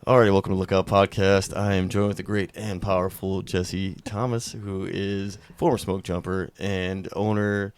Alrighty, welcome to Lookout Podcast. I am joined with the great and powerful Jessie Thomas, who is former Smokejumper and owner,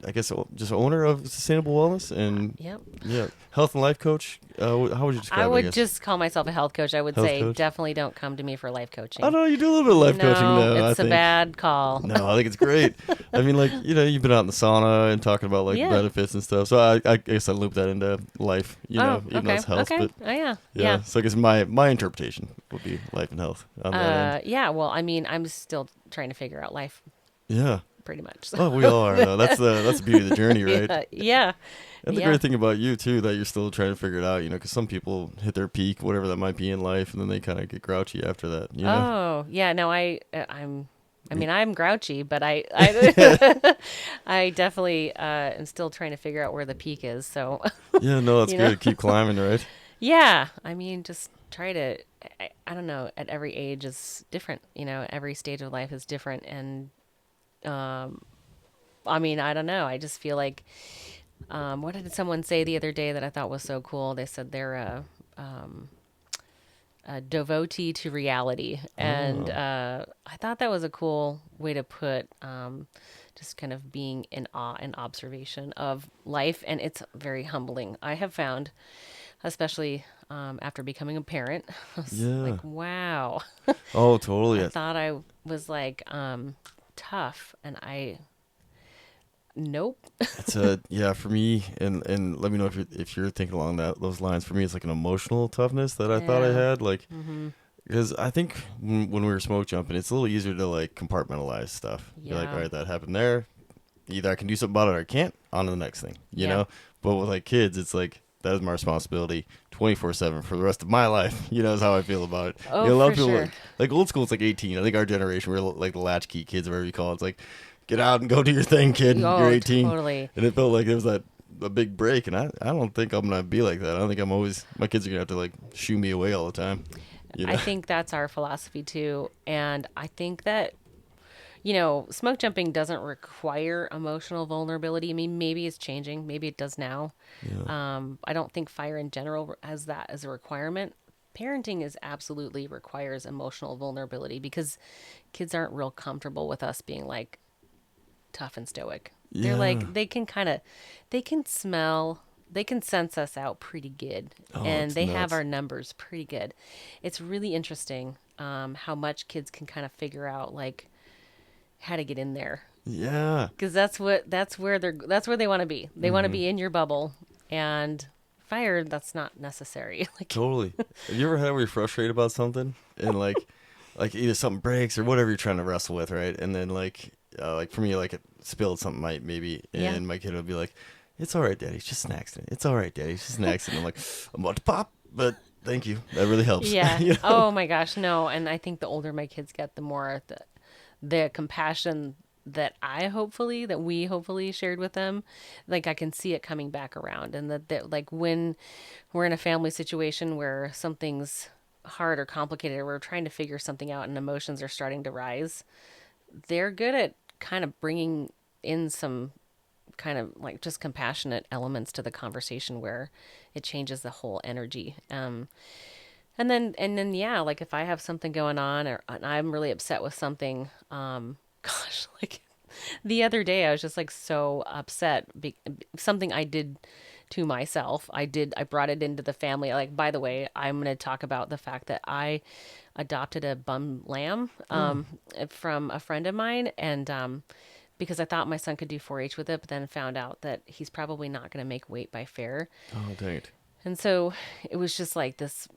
I guess, just owner of Sustainable Wellness and Yep. yeah, health and life coach. How would you I describe it? I would guess just call myself a health coach. I would health say coach. definitely don't come to me for life I coaching. don't know. You do a little bit of life coaching No, now. I it's a think. bad call. No, I think it's great. I mean, like you've been out in the sauna and talking about like Yeah. benefits and stuff. So I guess I loop that into life. Oh, Even though okay. it's health, Okay. but Oh, yeah. yeah. Yeah. So I guess my interpretation would be life and health on that end. Yeah. Well, I mean, I'm still trying to figure out life Yeah. pretty much. Oh, we all are though. That's the beauty of the journey, right? Yeah. Yeah. And the Yeah. great thing about you too, that you're still trying to figure it out, because some people hit their peak, whatever that might be in life, and then they kind of get grouchy after that, Oh, yeah. No, I'm. I mean, I'm grouchy, but I I definitely am still trying to figure out where the peak is. So, Yeah, no, that's you know. good. Keep climbing, right? Yeah, I mean, just try to. I don't know. At every age is different. Every stage of life is different, and I mean, I don't know. I just feel like, what did someone say the other day that I thought was so cool? They said they're a devotee to reality, and Oh, I thought that was a cool way to put just kind of being in awe and observation of life, and it's very humbling. I have found, especially after becoming a parent, I was yeah. like, wow. Oh, I totally. thought I was like tough, and nope. It's yeah, for me, and let me know if you're thinking along those lines. For me, it's like an emotional toughness that I thought I Yeah. had, like Mm-hmm. because I think when we were smoke jumping, it's a little easier to like compartmentalize stuff. You're like, all Yeah. right, that happened there. Either I can do something about it or I can't. On to the next thing, Yeah. But with like kids, it's like that is my responsibility 24/7 for the rest of my life. Is how I feel about it. Oh, A lot for of people sure. like old school. It's like 18. I think our generation we're like the latchkey kids, whatever you call it. It's like get out and go do your thing, kid. You're Oh, 18, totally. and it felt like there was that a big break. And I don't think I'm gonna be like that. I don't think I'm always my kids are gonna have to like shoo me away all the time. You I know. think that's our philosophy too. And I think that, smoke jumping doesn't require emotional vulnerability. I mean, maybe it's changing. Maybe it does now. Yeah. I don't think fire in general has that as a requirement. Parenting is absolutely requires emotional vulnerability because kids aren't real comfortable with us being like tough and stoic. They're Yeah. like, they can smell, they can sense us out pretty good, Oh, and it's they have nuts. our numbers pretty good. It's really interesting how much kids can kind of figure out like how to get in there Yeah. because that's where they want to be. They want to Hmm. be in your bubble, and fire that's not necessary. Like, Totally. Have you ever had where you're frustrated about something and like either something breaks or whatever you're trying to wrestle with, right? And then like for me, like it spilled something might maybe, yeah, and my kid would be like, "It's all right, Daddy. It's just snacks. It's all right, Daddy. It's just snacks." And I'm like, "I'm about to pop, but thank you. That really helps." yeah. you know? Oh my gosh, no. And I think the older my kids get, the more the compassion that we hopefully shared with them, like I can see it coming back around, and that like when we're in a family situation where something's hard or complicated, or we're trying to figure something out and emotions are starting to rise, they're good at kind of bringing in some kind of like just compassionate elements to the conversation where it changes the whole energy. And then yeah, like if I have something going on or and I'm really upset with something, gosh, like the other day I was just like so upset something I did to myself. I brought it into the family. Like, by the way, I'm going to talk about the fact that I adopted a bum lamb Oh, from a friend of mine, and because I thought my son could do 4-H with it, but then found out that he's probably not going to make weight by fair. oh, dang it. And so it was just like this.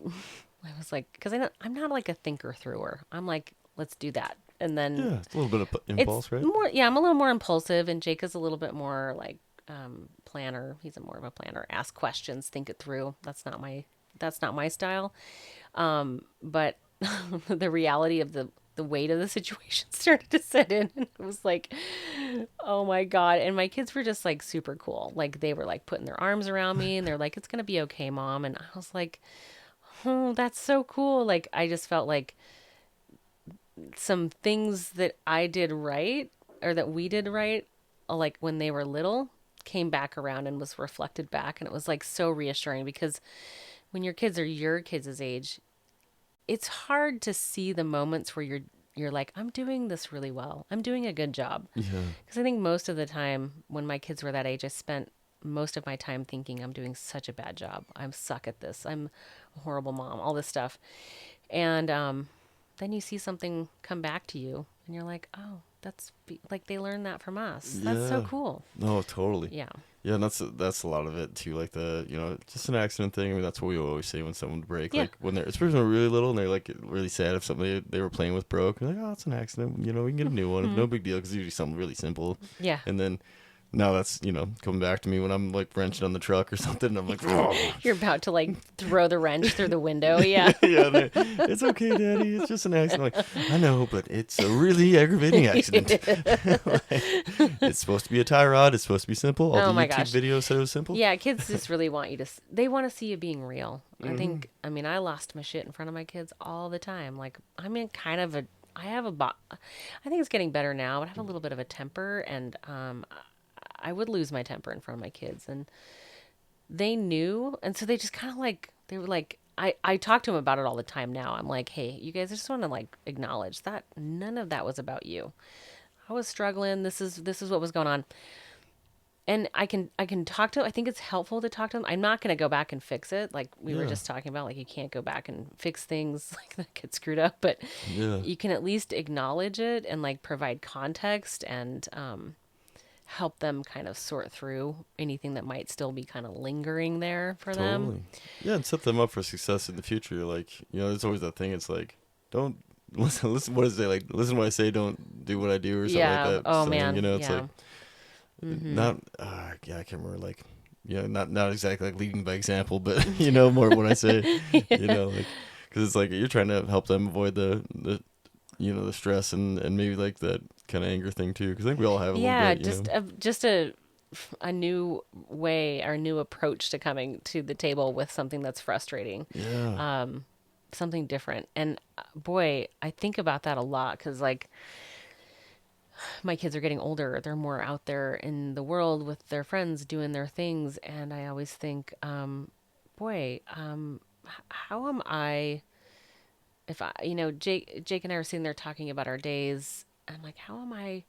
I was like, because I'm not like a thinker througher. I'm like, let's do that. And then Yeah, it's a little bit of it's impulse, right? more, yeah, I'm a little more impulsive, and Jake is a little bit more like planner. He's a more of a planner. Ask questions, think it through. That's not my style. But the reality of the weight of the situation started to set in, and it was like, oh my god. And my kids were just like super cool. Like they were like putting their arms around me, and they're like, "It's gonna be okay, Mom." And I was like, "Oh, that's so cool." Like I just felt like some things that I did right or that we did right, like when they were little, came back around and was reflected back, and it was like so reassuring because when your kids are your kids' age, it's hard to see the moments where you're like, I'm doing this really well. I'm doing a good job. Yeah. Because I think most of the time when my kids were that age, I spent most of my time thinking I'm doing such a bad job. I'm suck at this. I'm a horrible mom, all this stuff. And then you see something come back to you and you're like, oh, like they learned that from us. That's so Yeah. cool. No, totally. Yeah. Yeah, and that's a lot of it too. Like just an accident thing. I mean, that's what we always say when someone break. Yeah. Like when they're, especially when they're really little and they're like really sad if something they were playing with broke. They're like, oh, it's an accident. We can get a new one. No big deal because it's usually something really simple. Yeah. And then now that's coming back to me when I'm like wrenching on the truck or something. And I'm like, oh. You're about to like throw the wrench through the window. Yeah. Yeah, it's okay, Daddy. It's just an accident. Like, I know, but it's a really aggravating accident. Like, it's supposed to be a tie rod. It's supposed to be simple. All Oh the my YouTube gosh. videos said it was simple. Yeah, kids just really want you to. They want to see you being real. I mean, I lost my shit in front of my kids all the time. Like, I'm in kind of a. I have a. I think it's getting better now, but I have a little bit of a temper, and I would lose my temper in front of my kids, and they knew, and so they just kind of like they were like. I talk to them about it all the time now. I'm like, hey, you guys, I just want to like acknowledge that none of that was about you. I was struggling. This is what was going on. And I can talk to them. I think it's helpful to talk to them. I'm not going to go back and fix it. Like we were just talking about, like you can't go back and fix things like that get screwed up, but you can at least acknowledge it and like provide context and help them kind of sort through anything that might still be kind of lingering there for them. Yeah, and set them up for success in the future. Like, there's always that thing. It's like, don't listen. What is it like? Listen to what I say. Don't do what I do, or something like that. Oh So, man. it's Yeah. like not. Yeah, I can't remember. Like, not exactly like leading by example, but more when I say, like, because it's like you're trying to help them avoid the stress and maybe like that kind of anger thing too. Because I think we all have a little bit. Just a new way or new approach to coming to the table with something that's frustrating. Yeah. Something different. And boy, I think about that a lot because like my kids are getting older. They're more out there in the world with their friends doing their things. And I always think, boy, how am I, if I, Jake and I are sitting there talking about our days. I'm like, how am I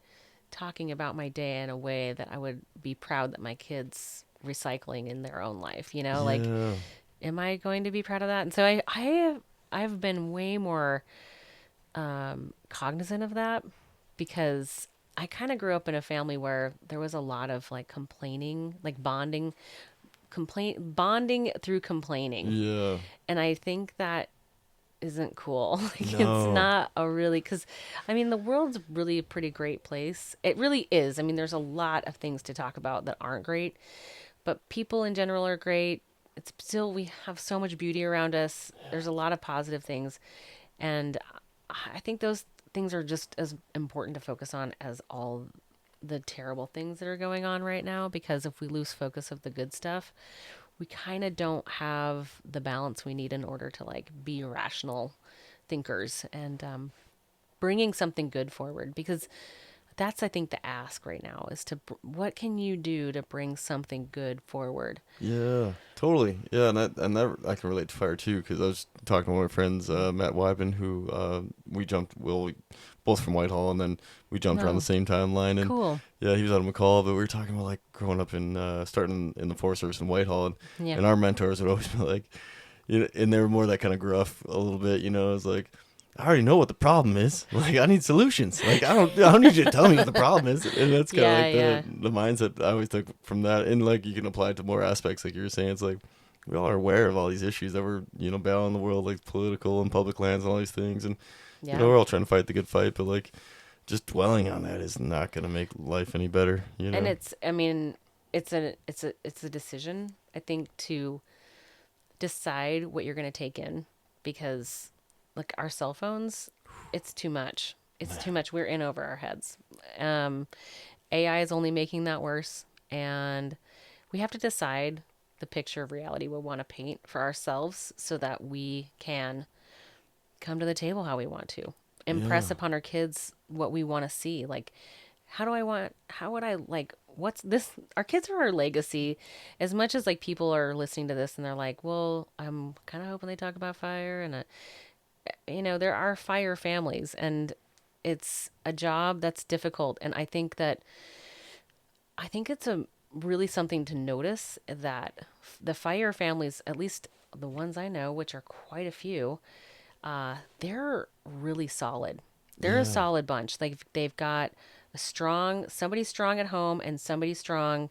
talking about my day in a way that I would be proud that my kids recycling in their own life, like, am I going to be proud of that? And so I've been way more cognizant of that because I kind of grew up in a family where there was a lot of like complaining, like bonding through complaining. Yeah. And I think that isn't cool. Like, No. it's not a really, because I mean the world's really a pretty great place. It really is. I mean there's a lot of things to talk about that aren't great, but people in general are great. It's still, we have so much beauty around us. There's a lot of positive things, and I think those things are just as important to focus on as all the terrible things that are going on right now, because if we lose focus of the good stuff, we kind of don't have the balance we need in order to like be rational thinkers and bringing something good forward. Because that's, I think, the ask right now is to what can you do to bring something good forward? Yeah, totally. Yeah, and that I can relate to fire too, because I was talking to one of my friends, Matt Wyben, who we both from Whitehall, and then we jumped around the same timeline. And Cool. yeah, he was out of McCall, but we were talking about like growing up in starting in the Forest Service in Whitehall, and our mentors would always be like, and they were more that kind of gruff a little bit, it was like, I already know what the problem is. Like, I need solutions. Like, I don't need you to tell me what the problem is. And that's kind of like the mindset I always took from that. And like, you can apply it to more aspects. Like you were saying, it's like, we all are aware of all these issues that we're, battling in the world, like political and public lands and all these things. And, we're all trying to fight the good fight, but like, just dwelling on that is not going to make life any better, And it's a decision, I think, to decide what you're going to take in, because like our cell phones, it's too much. It's too much. We're in over our heads. AI is only making that worse. And we have to decide the picture of reality we want to paint for ourselves so that we can come to the table how we want to. Impress upon our kids what we want to see. Like, what's this? Our kids are our legacy. As much as like people are listening to this and they're like, well, I'm kind of hoping they talk about fire, and there are fire families, and it's a job that's difficult. And I think it's a really something to notice that the fire families, at least the ones I know, which are quite a few, they're really solid. They're a Yeah. solid bunch. Like they've got somebody strong at home and somebody strong,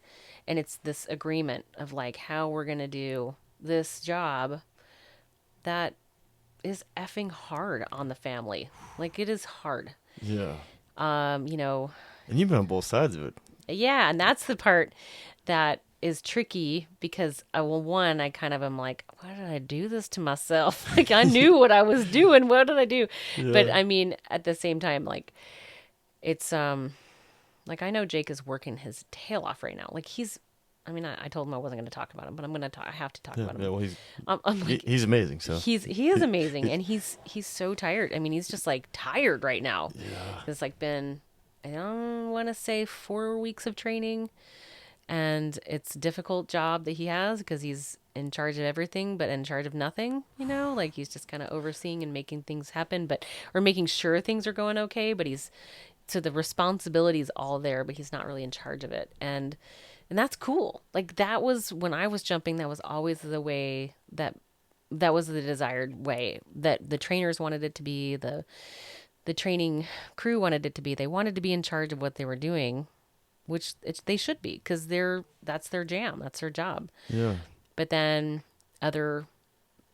and it's this agreement of like how we're gonna do this job that is effing hard on the family. Like it is hard. Yeah. Um, you know, And you've been on both sides of it. yeah, and that's the part that is tricky because well, one, I kind of am like, why did I do this to myself? Like I knew what I was doing. What did I do? But Yeah. I mean, at the same time, like it's like I know Jake is working his tail off right now. Like I mean, I told him I wasn't going to talk about him, but I'm going to talk. I have to talk Yeah. about Yeah. him. Well, I'm like, he's amazing. So. he is amazing, and he's so tired. I mean, he's just like tired right now. Yeah. It's like been, I don't want to say 4 weeks of training, and it's a difficult job that he has because he's in charge of everything but in charge of nothing. Like he's just kind of overseeing and making things happen, or making sure things are going okay, but he's so the responsibility is all there, but he's not really in charge of it. And that's cool. Like that was when I was jumping, that was always the way that was the desired way that the trainers wanted it to be, the training crew wanted it to be. They wanted to be in charge of what they were doing, which they should be because that's their jam, that's their job. Yeah. But then other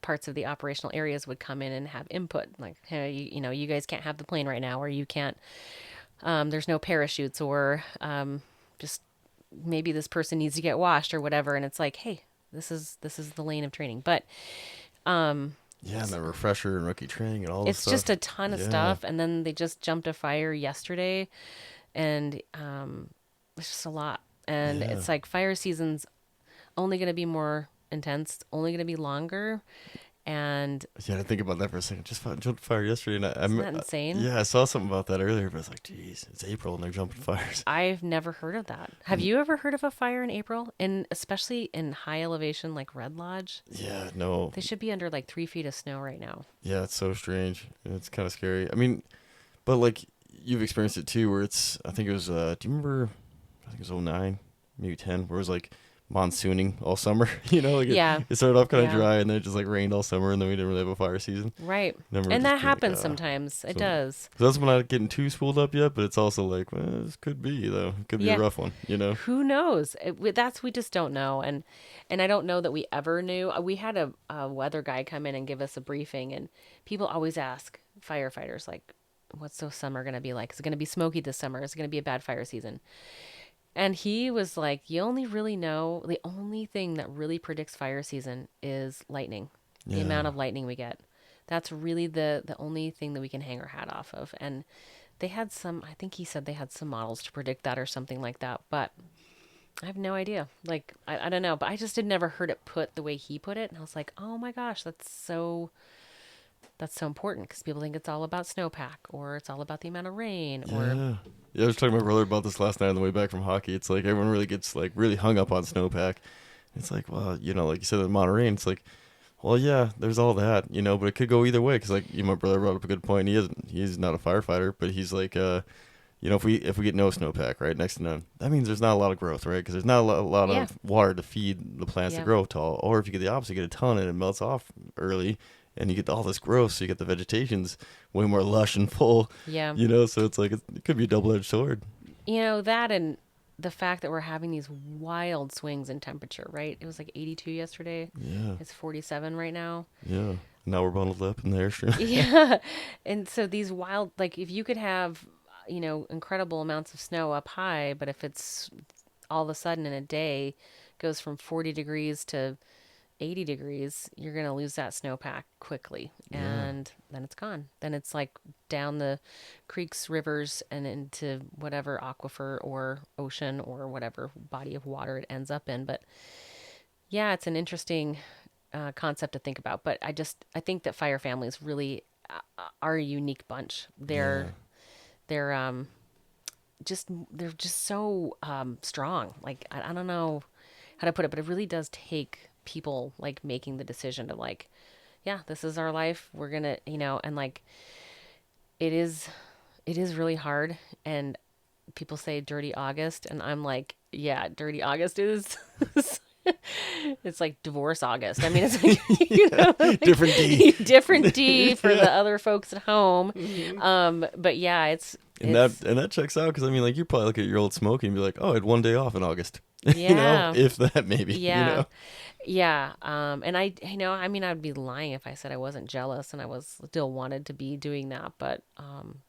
parts of the operational areas would come in and have input, like, hey, you guys can't have the plane right now, or you can't. There's no parachutes, or just maybe this person needs to get washed or whatever. And it's like, hey, this is the lane of training. But Yeah, and the refresher and rookie training and all this it's stuff. just a ton of Yeah. stuff. And then they just jumped a fire yesterday, and it's just a lot. And Yeah. it's like fire season's only going to be more intense, only going to be longer. And Yeah, I think about that for a second. Just jumped fire yesterday, and isn't that insane? yeah, I saw something about that earlier, but I was like, geez, it's April and they're jumping fires. I've never heard of that. Have you ever heard of a fire in April? And especially in high elevation like Red Lodge? Yeah, no, They should be under like 3 feet of snow right now. yeah, it's so strange. It's kind of scary. I mean, but like you've experienced it too, where it's. I think it was. Do you remember? I think it was '09, maybe 10, where it was like monsooning all summer. Like Yeah. it started off kind of Yeah. dry, and then it just like rained all summer, and then we didn't really have a fire season. Right. Then we're And just that being happens like, sometimes. It So- does. So that's when I'm not getting too spooled up yet, but it's also like, well, this could be though. It could be Yeah. a rough one, Who knows? We just don't know. And I don't know that we ever knew. We had a weather guy come in and give us a briefing, and people always ask firefighters, like, what's the summer going to be like? Is it going to be smoky this summer? Is it going to be a bad fire season? And he was like, you only really know, the only thing that really predicts fire season is lightning, the Yeah. amount of lightning we get. That's really the only thing that we can hang our hat off of. And they had I think he said they had some models to predict that or something like that. But I have no idea. Like, I don't know. But I just had never heard it put the way he put it. And I was like, oh my gosh, that's so important because people think it's all about snowpack or it's all about the amount of rain or Yeah. Yeah, I was talking to my brother about this last night on the way back from hockey. It's like everyone really gets like really hung up on snowpack. It's like, well, like you said in Monterey, it's like, well, yeah, there's all that, but it could go either way. Cause like my brother brought up a good point. He's not a firefighter, but he's like, if we get no snowpack, right, next to none, that means there's not a lot of growth, right? Because there's not a lot Yeah. of water to feed the plants to Yeah. grow tall. Or if you get the opposite, you get a ton and it melts off early, and you get all this growth, so you get the vegetation's way more lush and full. yeah. So it's like it could be a double-edged sword. That and the fact that we're having these wild swings in temperature, right? It was like 82 yesterday. Yeah, It's 47 right now. yeah. Now we're bundled up in the airstream. Yeah. And so these wild, like if you could have, incredible amounts of snow up high, but if it's all of a sudden in a day goes from 40 degrees to 80 degrees, you're going to lose that snowpack quickly. And then it's gone. Then it's like down the creeks, rivers, and into whatever aquifer or ocean or whatever body of water it ends up in. But yeah, it's an interesting concept to think about. But I think that fire families really are a unique bunch. They're just so strong. Like I don't know how to put it, but it really does take people like making the decision to like, yeah, this is our life. We're gonna, and like it is, it is really hard. And people say dirty August, and I'm like, yeah, dirty August is. It's like divorce August. I mean, it's like, Yeah. Different D. different D for the Yeah. other folks at home. But yeah, And that checks out because I mean, like you probably look at your old Smokey and be like, oh, I had one day off in August. yeah, If that maybe. yeah, yeah. And I mean, I'd be lying if I said I wasn't jealous and I was still wanted to be doing that, but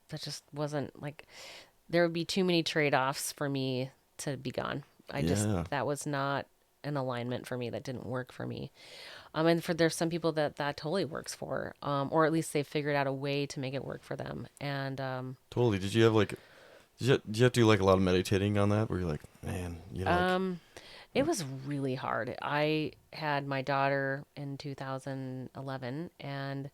that just wasn't like there would be too many trade-offs for me to be gone. Yeah. That was not an alignment for me. That didn't work for me. And there's some people that totally works for, or at least they've figured out a way to make it work for them. And Totally. Did you have like? Did you have to do like a lot of meditating on that? Where you're like, man, like. it was really hard. I had my daughter in 2011, and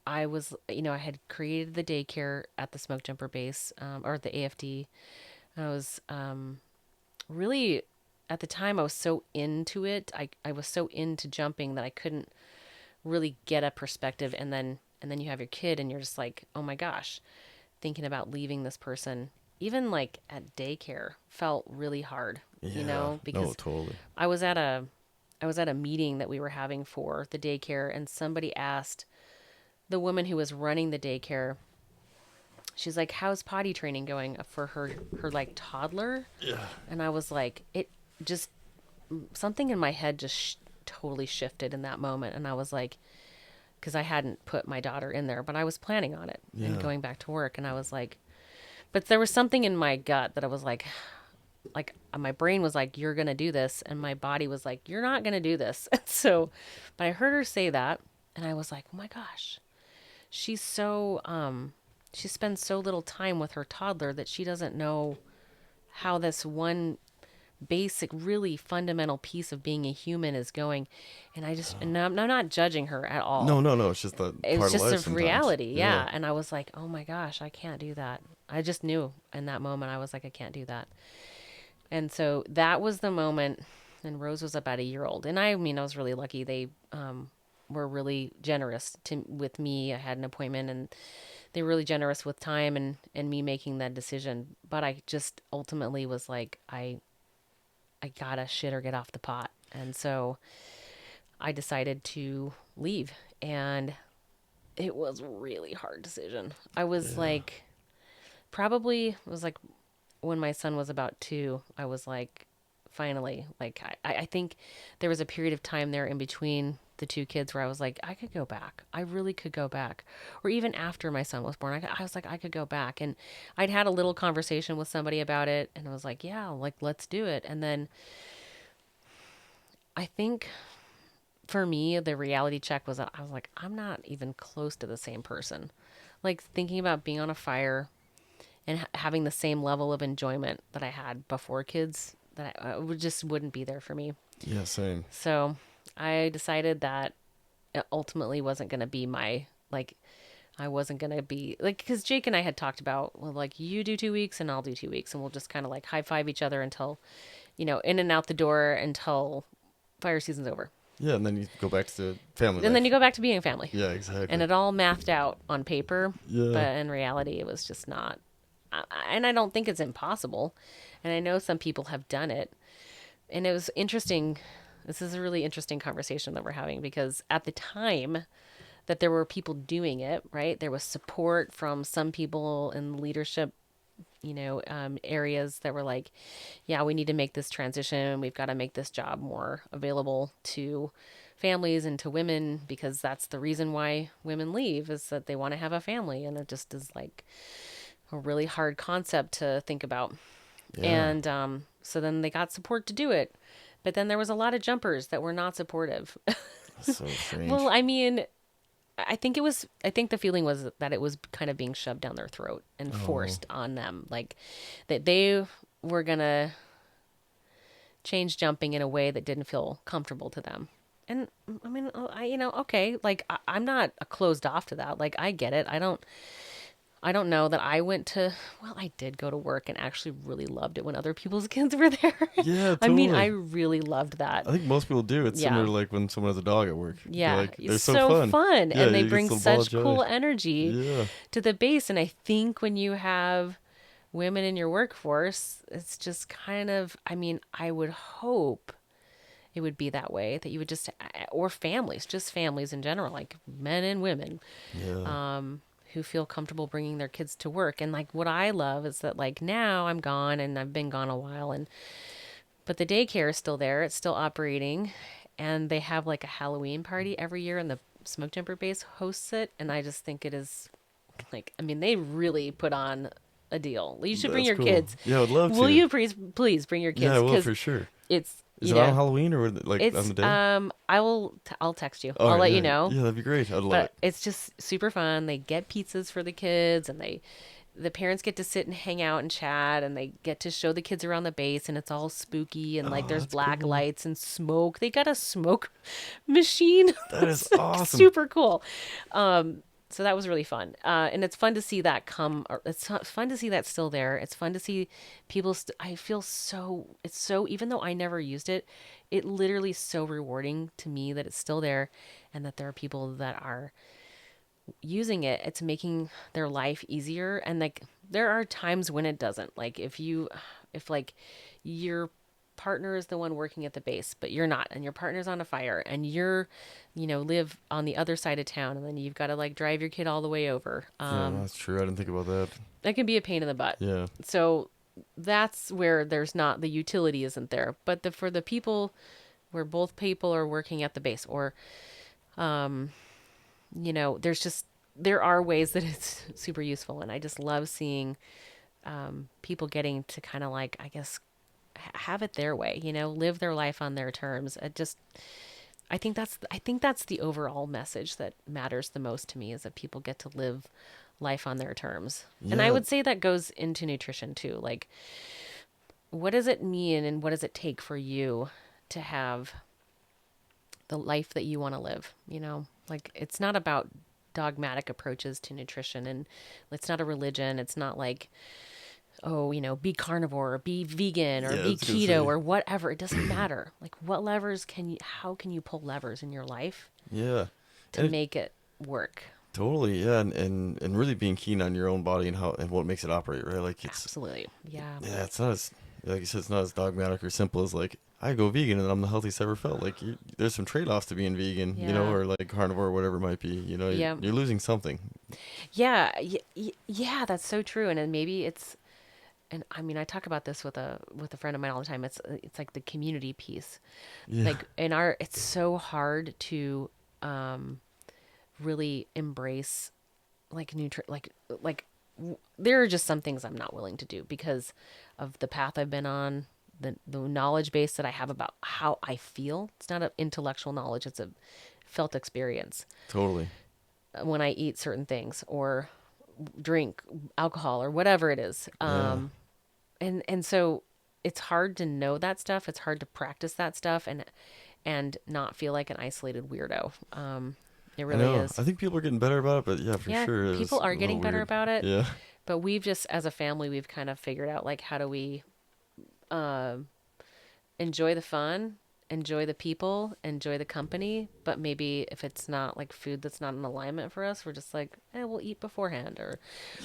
I was, I had created the daycare at the Smokejumper base, or the AFD. I was really, at the time, I was so into it. I was so into jumping that I couldn't really get a perspective. And then you have your kid, and you're just like, oh my gosh, thinking about leaving this person, even like at daycare, felt really hard. Yeah. No, Because totally. I was at a I was at a meeting that we were having for the daycare, and somebody asked the woman who was running the daycare, she's like, how's potty training going for her like toddler? Yeah. And I was like, it just, something in my head just totally shifted in that moment. And I was like, because I hadn't put my daughter in there, but I was planning on it and Yeah. going back to work. And I was like, but there was something in my gut that I was like my brain was like, you're going to do this. And my body was like, you're not going to do this. And so, but I heard her say that, and I was like, oh my gosh, she's so, she spends so little time with her toddler that she doesn't know how this one basic, really fundamental piece of being a human is going. And and I'm not judging her at all. No, no, no. It's just the It part was of just life a sometimes. reality. Yeah. Yeah. And I was like, oh my gosh, I can't do that. I just knew in that moment, I was like, I can't do that. And so that was the moment. And Rose was about a year old. And I mean, I was really lucky. They were really generous with me. I had an appointment, and they were really generous with time and me making that decision. But I just ultimately was like, I gotta shit or get off the pot. And so I decided to leave. And it was a really hard decision. I was Yeah. like, probably, it was like when my son was about 2, I was like, finally, like, I think there was a period of time there in between the 2 kids where I was like, I could go back. I really could go back. Or even after my son was born, I was like, I could go back. And I'd had a little conversation with somebody about it, and I was like, yeah, like, let's do it. And then I think for me, the reality check was that I was like, I'm not even close to the same person. Like, thinking about being on a fire and having the same level of enjoyment that I had before kids, that I just wouldn't be there for me. Yeah. Same. So I decided that it ultimately wasn't going to be my, like, I wasn't going to be, like, because Jake and I had talked about, well, like, you do 2 weeks and I'll do 2 weeks, and we'll just kind of like high five each other until, in and out the door until fire season's over. Yeah, and then you go back to the family And life. then you go back to being a family. Yeah, exactly. And it all mathed out on paper, Yeah. but in reality, it was just not. And I don't think it's impossible. And I know some people have done it. And it was interesting. This is a really interesting conversation that we're having, because at the time that there were people doing it, right, there was support from some people in leadership, areas that were like, yeah, we need to make this transition. We've got to make this job more available to families and to women, because that's the reason why women leave, is that they want to have a family. And it just is like a really hard concept to think about. Yeah. And so then they got support to do it. But then there was a lot of jumpers that were not supportive. That's so strange. Well, I mean, I think the feeling was that it was kind of being shoved down their throat and forced on them. Like, that they were going to change jumping in a way that didn't feel comfortable to them. And I mean, okay, like, I'm not closed off to that. Like, I get it. I don't know that I went to, well, I did go to work and actually really loved it when other people's kids were there. Yeah, I mean, I totally. really loved that. I think most people do. It's similar Yeah. to like when someone has a dog at work. They're Yeah. like, they're It's so so fun. fun. Yeah, And they you get bring the ball of such joy. cool energy Yeah, to the base. And I think when you have women in your workforce, it's just kind of, I mean, I would hope it would be that way, that you would just, or families, just families in general, like men and women, yeah. who feel comfortable bringing their kids to work. And like what I love is that like now I'm gone and I've been gone a while, and but the daycare is still there. It's still operating, and they have like a Halloween party every year, and the Smokejumper base hosts it. And I just think it is like, I mean, they really put on a deal. You should bring That's your cool. kids. Yeah, I would love Will to. you please bring your Yeah, kids, I will because for sure. it's, Is you it on know, Halloween or like on it's the day? I'll text you. All I'll right, let you yeah, know. yeah, that'd be great. I'd love But it. it's just super fun. They get pizzas for the kids, and the parents get to sit and hang out and chat, and they get to show the kids around the base, and it's all spooky, and like Oh, there's that's black cool. lights and smoke. They got a smoke machine. That is It's like awesome. super cool. So that was really fun, and it's fun to see that come. It's fun to see that still there. It's fun to see people. I feel so. It's so. Even though I never used it, it literally is so rewarding to me that it's still there, and that there are people that are using it. It's making their life easier, and like there are times when it doesn't. Like if like your partner is the one working at the base, but you're not, and your partner's on a fire, and you're, live on the other side of town, and then you've got to like drive your kid all the way over. Yeah, that's true. I didn't think about that. That can be a pain in the butt. Yeah, So that's where there's not, the utility isn't there. But for the people where both people are working at the base, or there's just, there are ways that it's super useful, and I just love seeing people getting to kind of like, I guess, have it their way, live their life on their terms. I think that's the overall message that matters the most to me, is that people get to live life on their terms. And I yeah, would say that goes into nutrition too. Like, what does it mean and what does it take for you to have the life that you want to live? Like, it's not about dogmatic approaches to nutrition, and it's not a religion. It's not like, oh, be carnivore or be vegan or yeah. I be was gonna keto say. or whatever. It doesn't matter. Like, how can you pull levers in your life Yeah, to and it, make it work? totally. Yeah, and really being keen on your own body and how and what makes it operate. Right, like it's Absolutely. Yeah. yeah. It's not as like you said. It's not as dogmatic or simple as like I go vegan and I'm the healthiest I ever felt. Like there's some trade offs to being vegan. Yeah. Or like carnivore or whatever it might be. Yeah. You're losing something. Yeah. Yeah. That's so true. And then maybe it's, and I mean, I talk about this with a friend of mine all the time. It's like the community piece. Yeah, Like it's so hard to really embrace like there are just some things I'm not willing to do because of the path I've been on, the knowledge base that I have about how I feel. It's not an intellectual knowledge, it's a felt experience totally. when I eat certain things or drink alcohol or whatever it is. Yeah. And so it's hard to know that stuff. It's hard to practice that stuff and not feel like an isolated weirdo. It I really know. is. I think people are getting better about it, but yeah, for Yeah, sure, it people was are a little getting better weird. about it, Yeah, but we've just, as a family, we've kind of figured out like how do we enjoy the fun, enjoy the people, enjoy the company, but maybe if it's not like food that's not in alignment for us, we're just like, we'll eat beforehand, or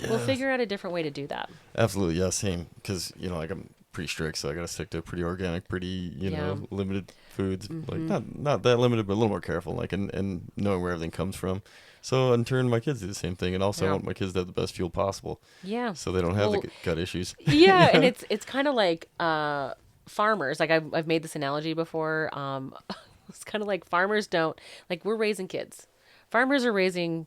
we'll yeah, figure out a different way to do that. absolutely. Yeah, same. Because like I'm pretty strict, so I gotta stick to pretty organic, pretty Yeah. limited foods. Like Mm-hmm. not that limited, but a little more careful. Like and knowing where everything comes from. So in turn, my kids do the same thing, and also I Yeah. want my kids to have the best fuel possible, Yeah. so they don't have the Well, gut issues. yeah, and Yeah. it's kind of like farmers. Like I've made this analogy before. It's kind of like farmers don't, like, we're raising kids. Farmers are raising,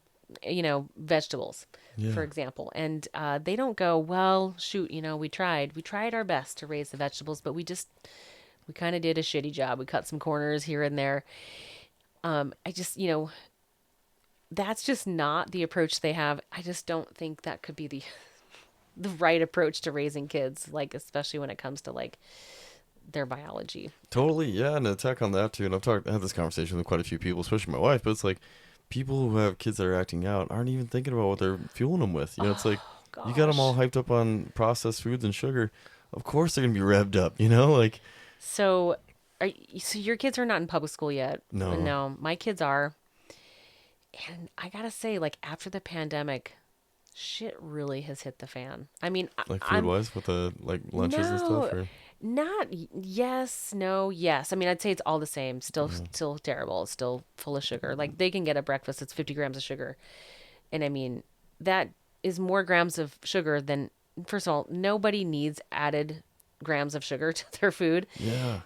vegetables, Yeah. for example, and they don't go, well, shoot, we tried our best to raise the vegetables, but we kind of did a shitty job. We cut some corners here and there. I just, that's just not the approach they have. I just don't think that could be the right approach to raising kids, like especially when it comes to like their biology. Totally, yeah, and attack on that too. And I had this conversation with quite a few people, especially my wife. But it's like people who have kids that are acting out aren't even thinking about what they're fueling them with. You know, it's like Oh you got them all gosh. hyped up on processed foods and sugar. Of course they're gonna be revved up. You know, like So, so your kids are not in public school yet? no, No, my kids are. And I gotta say, like after the pandemic, shit really has hit the fan. I mean, like food I'm wise with the like lunches and stuff. no, Or not yes, no, yes. I mean, I'd say it's all the same. yeah. Still terrible. It's still full of sugar. Like they can get a breakfast that's 50 grams of sugar, and I mean that is more grams of sugar than. First of all, nobody needs added grams of sugar to their food. Yeah.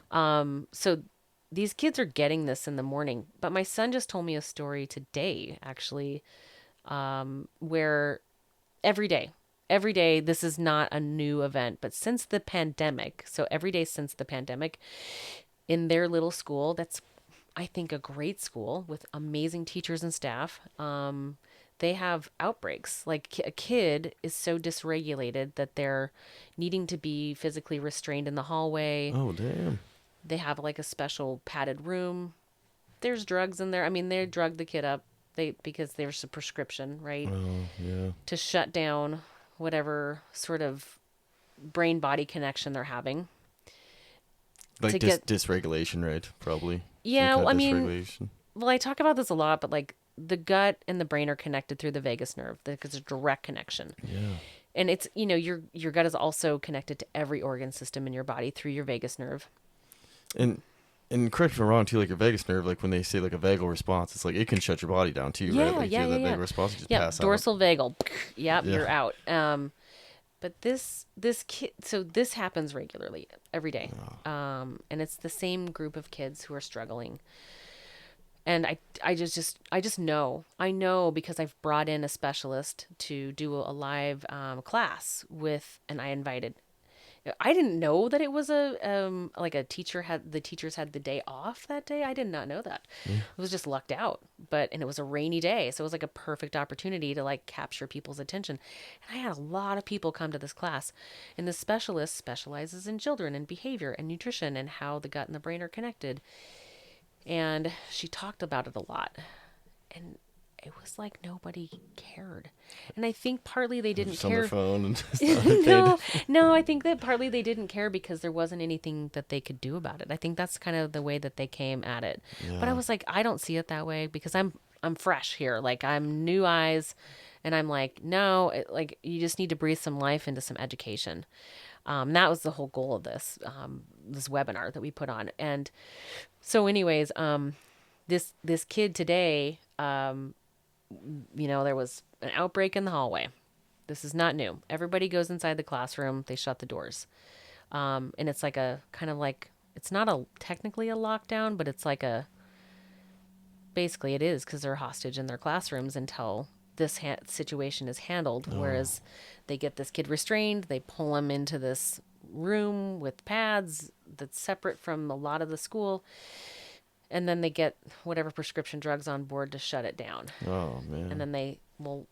So these kids are getting this in the morning. But my son just told me a story today, actually, where every day, this is not a new event, but since the pandemic, so every day since the pandemic, in their little school, that's, I think, a great school with amazing teachers and staff, they have outbreaks. Like a kid is so dysregulated that they're needing to be physically restrained in the hallway. Oh damn. They have like a special padded room. There's drugs in there. I mean, they drug the kid up because there's a prescription, right? Oh yeah. To shut down whatever sort of brain body connection they're having. Like To get dysregulation, right? Probably some yeah, kind well, I of mean, dysregulation. well, I talk about this a lot, but like the gut and the brain are connected through the vagus nerve because it's a direct connection. Yeah. And it's, your gut is also connected to every organ system in your body through your vagus nerve. And correct me if I'm wrong too. Like a vagus nerve, like when they say like a vagal response, it's like it can shut your body down too, right? Yeah, Like if you yeah, have yeah, that yeah. vagal response, you just Yeah, pass out. dorsal vagal. Yep, Yeah. you're out. But this kid, so this happens regularly every day. And it's the same group of kids who are struggling. And I just know. I know because I've brought in a specialist to do a live class with, and I invited. I didn't know that it was like a teacher had the teachers had the day off that day. I did not know that. Yeah. It was just lucked out. And it was a rainy day, so it was like a perfect opportunity to like capture people's attention. And I had a lot of people come to this class. And the specialist specializes in children and behavior and nutrition and how the gut and the brain are connected. And she talked about it a lot. And it was like nobody cared. And I think partly they didn't Just on their care. phone and just not paid. No, I think that partly they didn't care because there wasn't anything that they could do about it. I think that's kind of the way that they came at it. But I Yeah. was like, I don't see it that way because I'm fresh here. Like I'm new eyes, and I'm like, no, like you just need to breathe some life into some education. That was the whole goal of this webinar that we put on. And so, anyways, this kid today, there was an outbreak in the hallway. This is not new. Everybody goes inside the classroom. They shut the doors. And it's like a kind of like, it's not technically a lockdown, but it's like basically it is because they're hostage in their classrooms until this situation is handled. Oh. Whereas they get this kid restrained, they pull him into this room with pads that's separate from a lot of the school. And then they get whatever prescription drugs on board to shut it down. Oh man. And then they will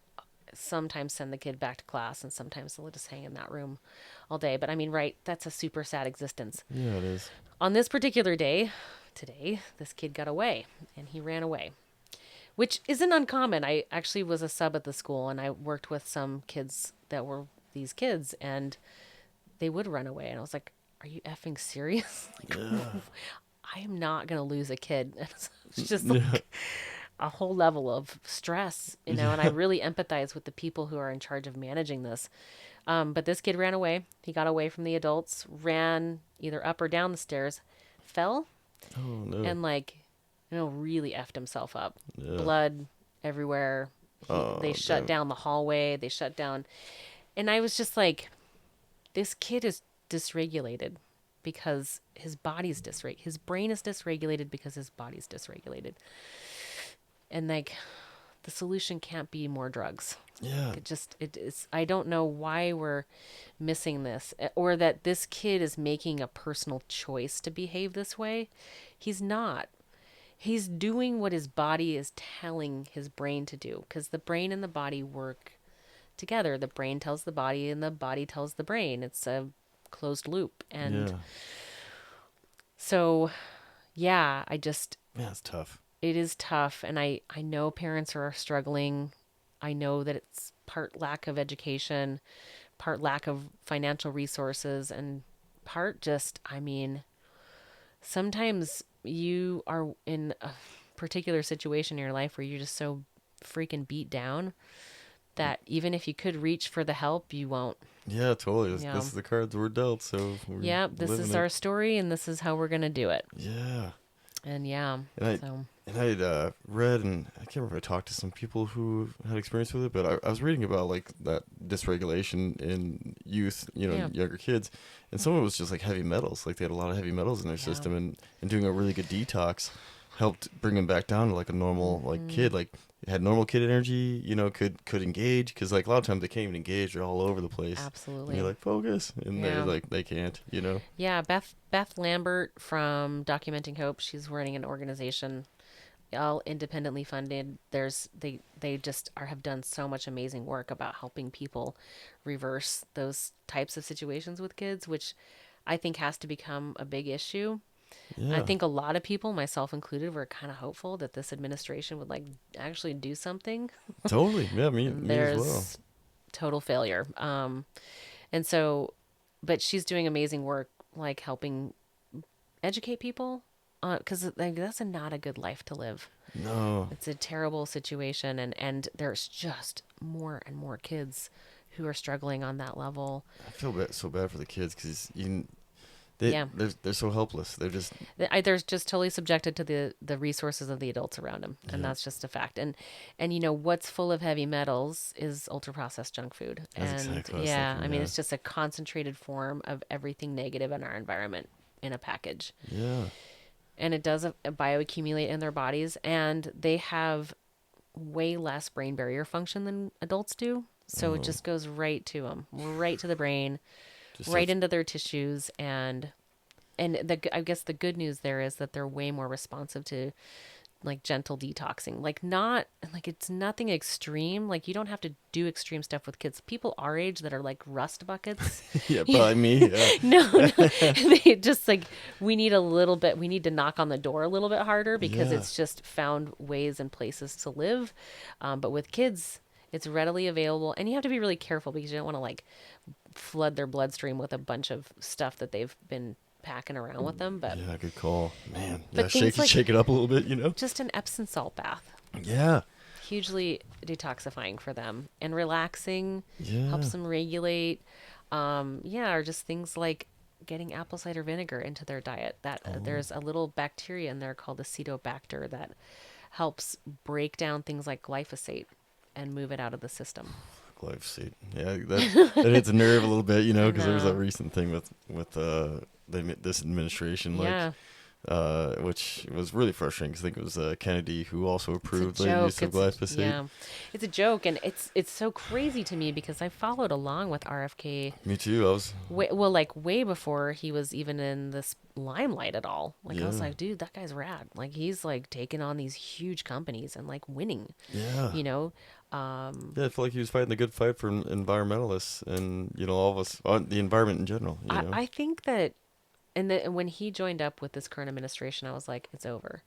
sometimes send the kid back to class, and sometimes they'll just hang in that room all day. But I mean, right, that's a super sad existence. Yeah, it is. On this particular day, today, this kid got away, and he ran away, which isn't uncommon. I actually was a sub at the school, and I worked with some kids that were these kids, and they would run away. And I was like, are you effing serious? Like, Yeah. I am not going to lose a kid. It's just like a whole level of stress, and I really empathize with the people who are in charge of managing this. But this kid ran away. He got away from the adults, ran either up or down the stairs, fell, Oh no. and really effed himself up. Yeah. Blood everywhere. They shut damn. down the hallway. They shut down. And I was just like, this kid is dysregulated because his body's dysregulated. His brain is dysregulated because his body's dysregulated. And like, the solution can't be more drugs. Yeah. It is. I don't know why we're missing this, or that this kid is making a personal choice to behave this way. He's not. He's doing what his body is telling his brain to do, because the brain and the body work together. The brain tells the body, and the body tells the brain. It's a closed loop. And Yeah. so, yeah, Yeah, it's tough. it is tough, and I know parents are struggling. I know that it's part lack of education, part lack of financial resources, and part just, I mean, sometimes you are in a particular situation in your life where you're just so freaking beat down that even if you could reach for the help, you won't. Yeah, totally. This Yeah. is the cards we're dealt, so we're Yeah, this living is it. our story and this is how we're going to do it. Yeah. And yeah, And I so and I had read, and I can't remember if I talked to some people who had experience with it, but I was reading about like that dysregulation in youth, yeah. younger kids, and some of it was just like heavy metals. Like they had a lot of heavy metals in their Yeah. system, and doing a really good detox helped bring them back down to like a normal like Mm-hmm. kid, like had normal kid energy, could engage, because like a lot of times they can't even engage, they're all over the place, and you're Absolutely. like focus, and they're Yeah. like they can't. Yeah, Beth Lambert from Documenting Hope, she's running an organization all independently funded. They just are have done so much amazing work about helping people reverse those types of situations with kids, which I think has to become a big issue. I Yeah, think a lot of people, myself included, were kind of hopeful that this administration would like actually do something. totally, yeah, me And me as well. there's total failure. And so, but she's doing amazing work, like helping educate people, because like, that's not a good life to live. No, It's a terrible situation, and there's just more and more kids who are struggling on that level. I feel so bad for the kids because Yeah, they're so helpless. They're just they're just totally subjected to the resources of the adults around them, and yeah. that's just a fact. And what's full of heavy metals is ultra processed junk food, That's and exactly what I was yeah, I thinking. mean Yeah, it's just a concentrated form of everything negative in our environment in a package, yeah. and it does bioaccumulate in their bodies, and they have way less brain barrier function than adults do. So it Oh, just goes right to them, right to the brain, just right starts. into their tissues, and I guess the good news there is that they're way more responsive to like gentle detoxing. Like not like it's nothing extreme. Like you don't have to do extreme stuff with kids. People our age that are like rust buckets. Yeah, by me. Yeah, No, they just like we need a little bit. We need to knock on the door a little bit harder because yeah. it's just found ways and places to live. But with kids, it's readily available, and you have to be really careful because you don't want to like flood their bloodstream with a bunch of stuff that they've been packing around with them. But Yeah, good call, man. Yeah, but things like shake it up a little bit. just an Epsom salt bath, Yeah, hugely detoxifying for them and relaxing, yeah. helps them regulate. Yeah, or just things like getting apple cider vinegar into their diet. That Oh, there's a little bacteria in there called acetobacter that helps break down things like glyphosate and move it out of the system. glyphosate. Yeah, that hits a nerve a little bit, I because there was that know. recent thing with this administration, like Yeah, which was really frustrating because I think it was Kennedy who also it's a approved the use joke. of glyphosate. Yeah, it's a joke, and it's so crazy to me because I followed along with RFK Me too. I was way before he was even in this limelight at all. Like I was yeah, like, dude, that guy's rad. Like he's like taking on these huge companies and like winning. yeah. You know, um, Yeah, I feel like he was fighting the good fight for environmentalists and all of us, the environment in general. I think that. And when he joined up with this current administration, I was like, it's over.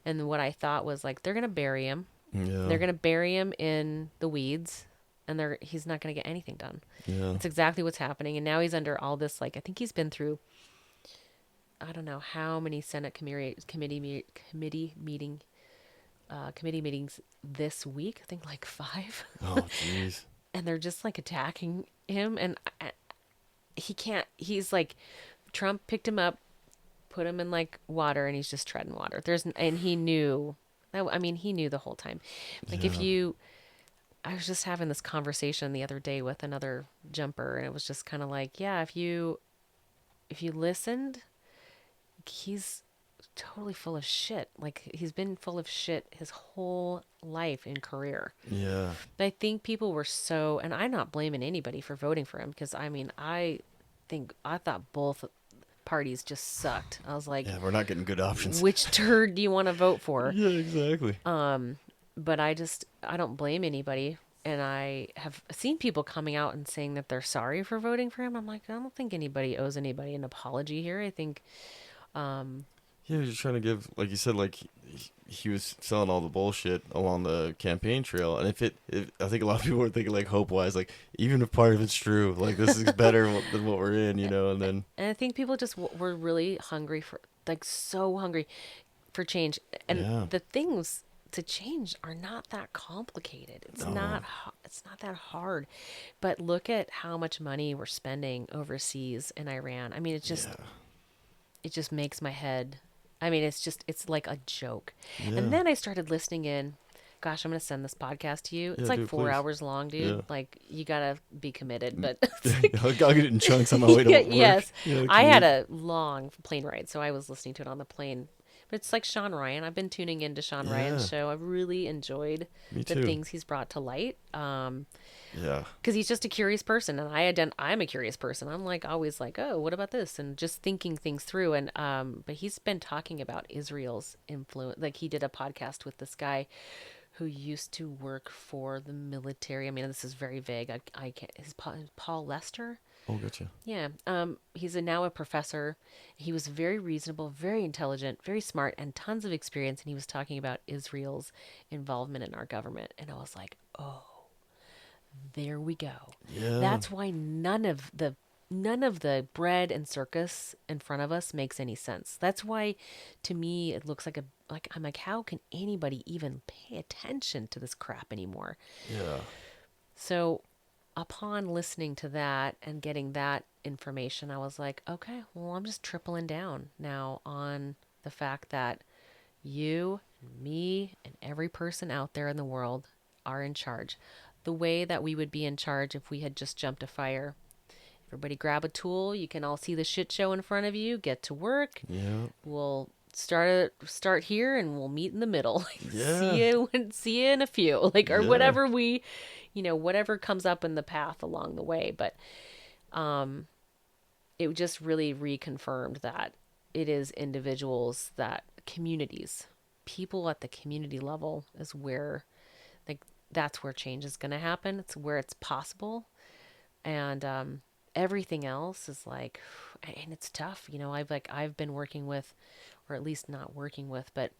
And what I thought was like, they're gonna bury him. Yeah, They're gonna bury him in the weeds, and he's not gonna get anything done. yeah. It's exactly what's happening. And now he's under all this like I think he's been through I don't know how many Senate committee meetings this week. I think like five, Oh, jeez. and they're just like attacking him, and he can't. He's like Trump picked him up, put him in like water, and he's just treading water. And he knew. I mean, he knew the whole time. Like if Yeah. you, I was just having this conversation the other day with another jumper, and it was just kind of like, yeah, if you listened, he's totally full of shit. Like he's been full of shit his whole life and career. Yeah. But I think people were so, and I'm not blaming anybody for voting for him because I mean, I thought both parties just sucked. I was like, Yeah, we're not getting good options. which turd do you want to vote for? Yeah, exactly. But I don't blame anybody. And I have seen people coming out and saying that they're sorry for voting for him. I'm like, I don't think anybody owes anybody an apology here. I think Yeah, he's just trying to give, like you said, like he was selling all the bullshit along the campaign trail, and if I think a lot of people were thinking like hope wise, like even if part of it's true, like this is better than what we're in, and then And I think people just were really hungry for, like, so hungry for change. And yeah, the things to change are not that complicated. no, It's not that hard. But look at how much money we're spending overseas in Iran. I mean, yeah, it just makes my head. I mean, it's like a joke. And yeah, then I started listening in. Gosh, I'm going to send this podcast to you. It's yeah, like dude, four please, hours long, yeah. dude. Like, you got to be committed. But it's like, I'll get it in chunks on my way to yeah, work. yes. The I had commute. a long plane ride, so I was listening to it on the plane. But it's like Sean Ryan. I've been tuning into Sean Ryan's Yeah, show. I've really enjoyed me the too. things he's brought to light. Yeah, Because he's just a curious person, and I'm a curious person. I'm like always like, oh, what about this, and just thinking things through. And but he's been talking about Israel's influence. Like, he did a podcast with this guy who used to work for the military. I mean, this is very vague. I can't. Paul Lester? oh, gotcha. Yeah. He's now a professor. He was very reasonable, very intelligent, very smart, and tons of experience. And he was talking about Israel's involvement in our government. And I was like, oh, there we go. Yeah, That's why none of the bread and circus in front of us makes any sense. That's why, to me, it looks like I'm like, how can anybody even pay attention to this crap anymore? yeah, So, upon listening to that and getting that information, I was like, okay, well, I'm just tripling down now on the fact that you, me, and every person out there in the world are in charge. The way that we would be in charge if we had just jumped a fire. Everybody grab a tool. You can all see the shit show in front of you. Get to work. yeah, We'll start here and we'll meet in the middle. yeah, See you in a few. Like, or yeah, whatever whatever comes up in the path along the way. But it just really reconfirmed that it is individuals, that communities, people at the community level is where, like, that's where change is going to happen. It's where it's possible. And everything else is like, and it's tough. I've been working with, or at least not working with, but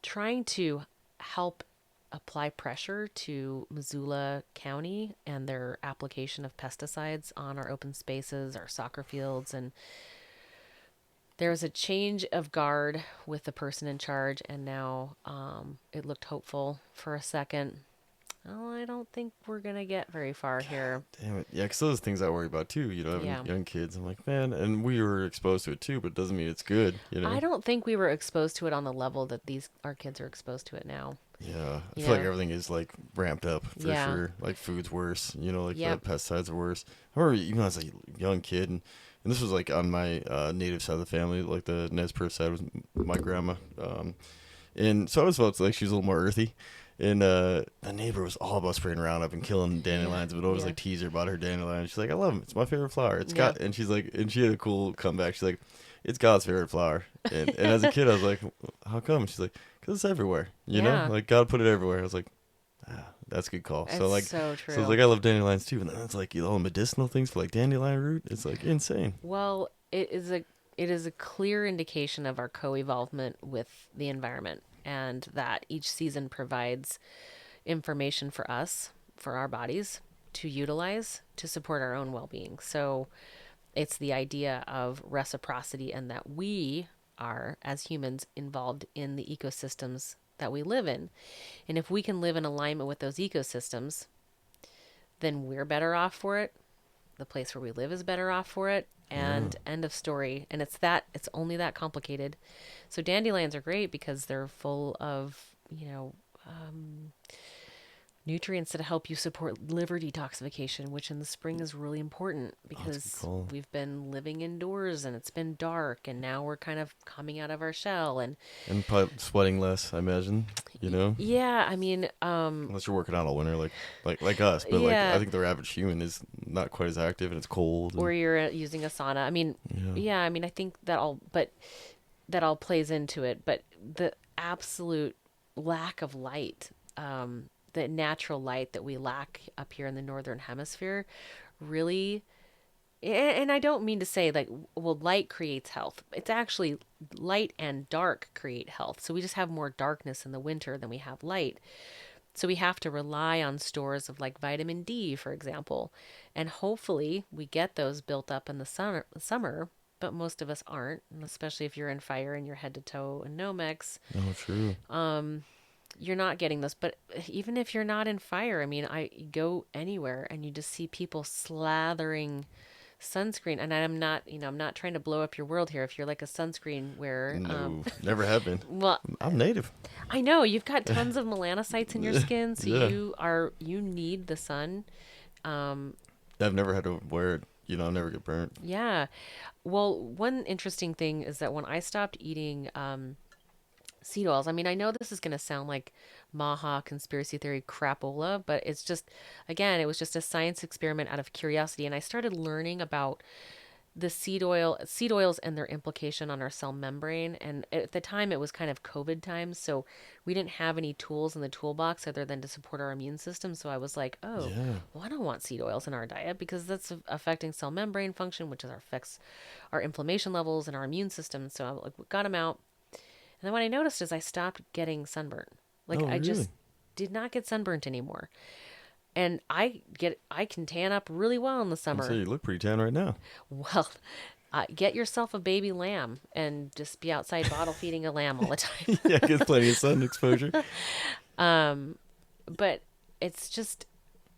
trying to help apply pressure to Missoula County and their application of pesticides on our open spaces, our soccer fields. And there was a change of guard with the person in charge, and now it looked hopeful for a second. Oh, I don't think we're going to get very far here. damn it. Yeah, because those things I worry about too. Having Yeah. young kids. I'm like, man, and we were exposed to it too, but it doesn't mean it's good. I don't think we were exposed to it on the level that our kids are exposed to it now. Yeah, I You feel like know? everything is like ramped up for Yeah. sure. Like food's worse. Like the Yep. pesticides are worse. I remember even as a young kid, and this was like on my native side of the family, like the Nez Perce side was my grandma. And so I was felt like she was a little more earthy. And the neighbor was all about spraying Roundup and killing dandelions, but always Yeah. like tease her about her dandelion. She's like, I love them. It's my favorite flower. It's Yeah. got, and she's like, and she had a cool comeback. She's like, it's God's favorite flower. And as a kid, I was like, how come? She's like, because it's everywhere. Yeah. Like God put it everywhere. I was like, that's a good call. It's So like, so true. so it's like I love dandelions too. And then it's like all the medicinal things for like dandelion root. It's like insane. Well, it is a clear indication of our co-evolvement with the environment, and that each season provides information for us, for our bodies to utilize to support our own well-being. So it's the idea of reciprocity, and that we are, as humans, involved in the ecosystems that we live in. And if we can live in alignment with those ecosystems, then we're better off for it. The place where we live is better off for it. Yeah. And end of story. And it's only that complicated. So dandelions are great because they're full of, nutrients that help you support liver detoxification, which in the spring is really important Oh, that's a good because call. we've been living indoors and it's been dark, and now we're kind of coming out of our shell. And And probably sweating less, I imagine. yeah, I mean, Unless you're working out all winter, like us. But like I yeah, think the average human is not quite as active, and it's cold. or And you're using a sauna. I mean, yeah, yeah, I mean, I think that all plays into it, but the absolute lack of light, the natural light that we lack up here in the northern hemisphere, really And I don't mean to say like, well, light creates health. It's actually light and dark create health. So we just have more darkness in the winter than we have light. So we have to rely on stores of like vitamin D, for example. And hopefully we get those built up in the summer, but most of us aren't, and especially if you're in fire and you're head to toe in Nomex, Oh, true. you're not getting this. But even if you're not in fire, I mean, I go anywhere and you just see people slathering sunscreen. And I'm not, I'm not trying to blow up your world here. If you're like a sunscreen wearer, No, never have been. well, I'm native. I know you've got tons of melanocytes in your skin, so Yeah. you need the sun. I've never had to wear it. I'll never get burnt. Yeah. Well, one interesting thing is that when I stopped eating seed oils, I mean, I know this is going to sound like Maha conspiracy theory crapola, but it's just, again, it was just a science experiment out of curiosity. And I started learning about the seed oils and their implication on our cell membrane. And at the time it was kind of COVID times, so we didn't have any tools in the toolbox other than to support our immune system. So I was like, oh, Yeah. well, I don't want seed oils in our diet because that's affecting cell membrane function, which affects our inflammation levels and our immune system. So I like got them out. And then what I noticed is I stopped getting sunburnt. Like Oh, I really? just did not get sunburnt anymore. And I can tan up really well in the So summer. you look pretty tan right now. Well, get yourself a baby lamb and just be outside bottle feeding a lamb all the time. Yeah, gets plenty of sun exposure. But it's just,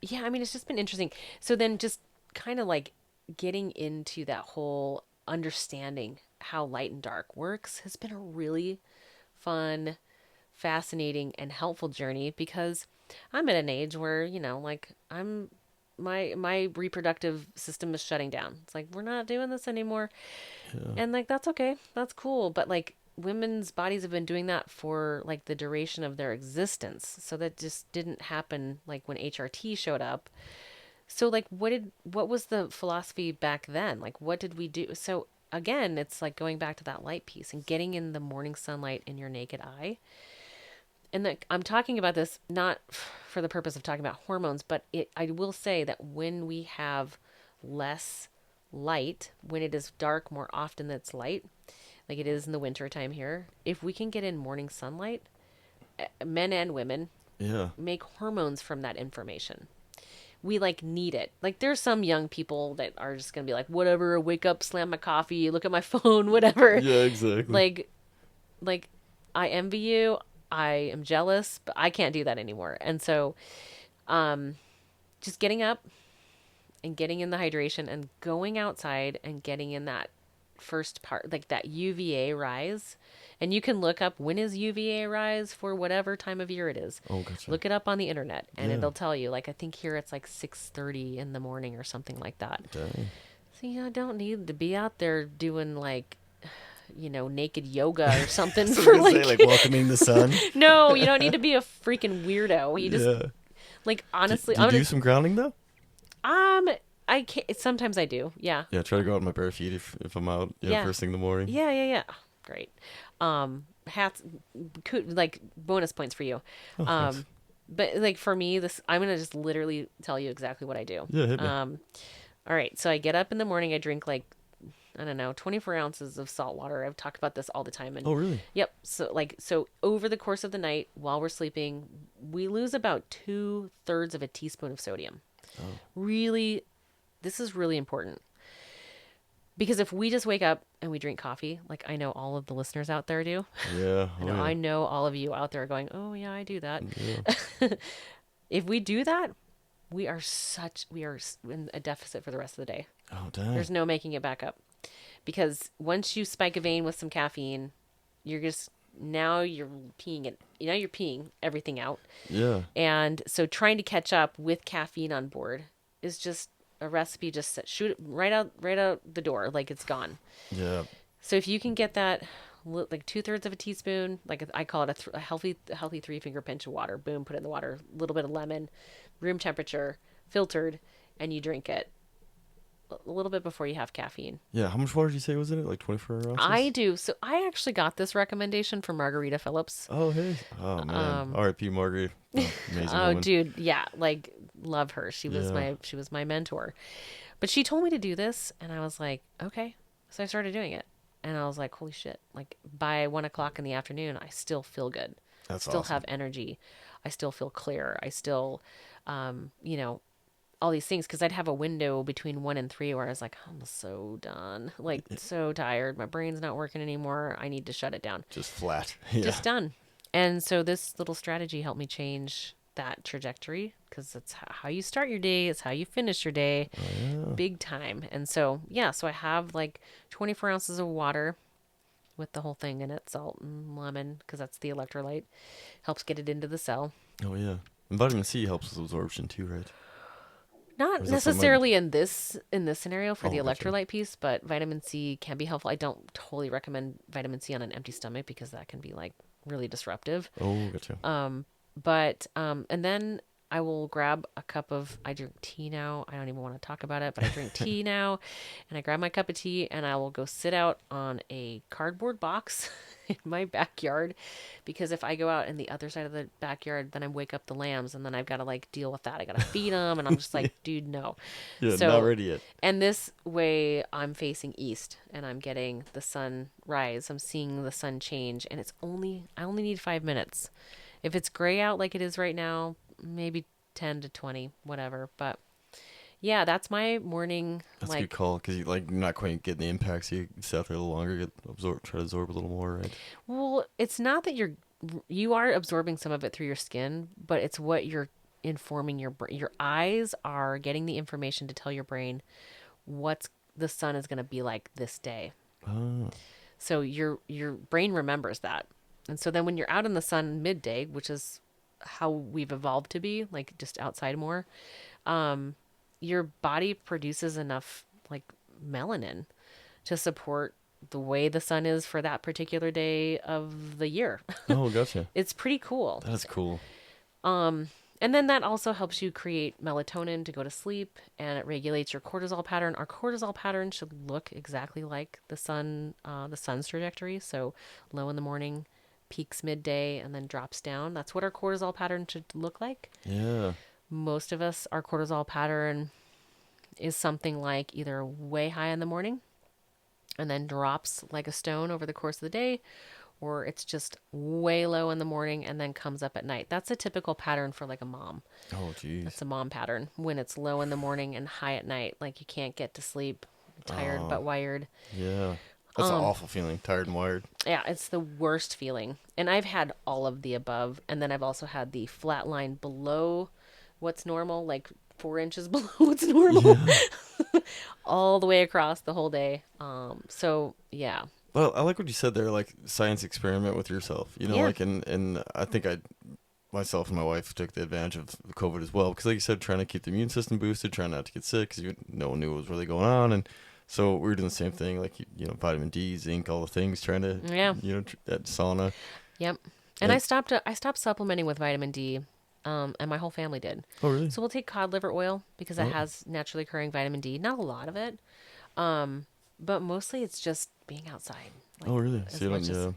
yeah, I mean, it's just been interesting. So then just kind of like getting into that whole understanding how light and dark works has been a really fun, fascinating, and helpful journey because I'm at an age where, like my reproductive system is shutting down. It's like we're not doing this anymore. Yeah. And like that's okay. That's cool, but like women's bodies have been doing that for like the duration of their existence. So that just didn't happen like when HRT showed up. So like what was the philosophy back then? Like what did we do? So again, it's like going back to that light piece and getting in the morning sunlight in your naked eye. And I'm talking about this not for the purpose of talking about hormones, but I will say that when we have less light, when it is dark more often than it's light, like it is in the winter time here, if we can get in morning sunlight, men and women Yeah. make hormones from that information. We like need it. Like there's some young people that are just going to be like, whatever, wake up, slam my coffee, look at my phone, whatever. Yeah, exactly. Like I envy you. I am jealous, but I can't do that anymore. And so, just getting up and getting in the hydration and going outside and getting in that first part, like that UVA rise. And you can look up when is UVA rise for whatever time of year it is. Oh, gotcha. Look it up on the internet and Yeah. it'll tell you. Like I think here it's like 6:30 in the morning or something like that. Dang. So I don't need to be out there doing like naked yoga or something So for you say, like welcoming the sun. No, you don't need to be a freaking weirdo. You just Yeah. like honestly, Do you do some grounding though? I can't. Sometimes I do. Yeah. Yeah, try to go out on my bare feet if I'm out. Yeah. First thing in the morning. Yeah. Great. Hats, like bonus points for you. Oh, thanks. But like for me, I'm gonna just literally tell you exactly what I do. Yeah, hit me. All right. So I get up in the morning. I drink like I don't know, 24 ounces of salt water. I've talked about this all the time. And Oh, really? Yep. So over the course of the night, while we're sleeping, we lose about 2/3 of a teaspoon of sodium. Oh. Really, this is really important. Because if we just wake up and we drink coffee, like I know all of the listeners out there do. Yeah. I know, I know all of you out there are going, oh yeah, I do that. Yeah. If we do that, we are in a deficit for the rest of the day. Oh, dang. There's no making it back up. Because once you spike a vein with some caffeine, you're peeing everything out. Yeah. And so trying to catch up with caffeine on board is just a recipe, just shoot it right out the door, like it's gone. Yeah. So if you can get that, like 2/3 of a teaspoon, like I call it a healthy 3-finger pinch of water, boom, put it in the water, a little bit of lemon, room temperature, filtered, and you drink it a little bit before you have caffeine. Yeah. How much water did you say was in it? Like 24 ounces? I do. So I actually got this recommendation from Margarita Phillips. Oh, hey. Oh, man. R.I.P. Margaret. Oh, amazing Oh, woman. dude. Yeah. Like love her. She was Yeah. my mentor. But she told me to do this, and I was like, okay. So I started doing it, and I was like, holy shit! Like by 1 o'clock in the afternoon, I still feel good. That's Still awesome. have energy. I still feel clear. I still, you know, all these things because I'd have a window between 1 and 3 where I was like, I'm so done, like so tired. My brain's not working anymore. I need to shut it down. Just flat. Yeah. Just done. And so this little strategy helped me change that trajectory because it's how you start your day, it's how you finish your day, Oh, yeah. big time. And so, yeah, so I have like 24 ounces of water with the whole thing in it, salt and lemon, because that's the electrolyte, helps get it into the cell. Oh, yeah. And vitamin C helps with absorption too, right? Or Not is that something necessarily in this scenario for the Oh, gotcha. electrolyte piece, but vitamin C can be helpful. I don't totally recommend vitamin C on an empty stomach because that can be like really disruptive. Oh, gotcha. And then I will grab a cup of, I drink tea now. I don't even want to talk about it, but I drink tea now. And I grab my cup of tea and I will go sit out on a cardboard box in my backyard. Because if I go out in the other side of the backyard, then I wake up the lambs and then I've got to like deal with that. I got to feed them. And I'm just like, dude, no. Yeah, not So, ready yet. and this way I'm facing east and I'm getting the sun rise. I'm seeing the sun change. And I only need 5 minutes. If it's gray out like it is right now, maybe 10 to 20, whatever. But yeah, that's my morning. That's a Like, good call because you like you're not quite getting the impacts. You sit out there a little longer, try to absorb a little more, right? well, it's not that you are absorbing some of it through your skin, but it's what you're informing your brain. Your eyes are getting the information to tell your brain what's the sun is going to be like this day. Oh, So your brain remembers that. And so then when you're out in the sun midday, which is how we've evolved to be, like just outside more, your body produces enough like melanin to support the way the sun is for that particular day of the year. oh, gotcha. It's pretty cool. That's cool. And then that also helps you create melatonin to go to sleep and it regulates your cortisol pattern. Our cortisol pattern should look exactly like the sun's trajectory. So low in the morning, peaks midday, and then drops down. That's what our cortisol pattern should look like. Yeah. Most of us, our cortisol pattern is something like either way high in the morning and then drops like a stone over the course of the day, or it's just way low in the morning and then comes up at night. That's a typical pattern for like a mom. Oh, jeez. That's a mom pattern when it's low in the morning and high at night. Like you can't get to sleep, tired Oh, but wired. yeah. That's an awful feeling. Tired and wired. Yeah, it's the worst feeling. And I've had all of the above. And then I've also had the flat line below what's normal, like 4 inches below what's normal, all the way across the whole day. So yeah. Well, I like what you said there, like science experiment with yourself. You know, Yeah. like and I think myself and my wife took the advantage of COVID as well because, like you said, trying to keep the immune system boosted, trying not to get sick because no one knew what was really going on, and so we were doing the same thing, like vitamin D, zinc, all the things, trying to Yeah. that sauna. Yep. And I stopped supplementing with vitamin D, and my whole family did. Oh, really? So we'll take cod liver oil because it Oh, has naturally occurring vitamin D. Not a lot of it, but mostly it's just being outside. Like, oh, really? as So you much don't, as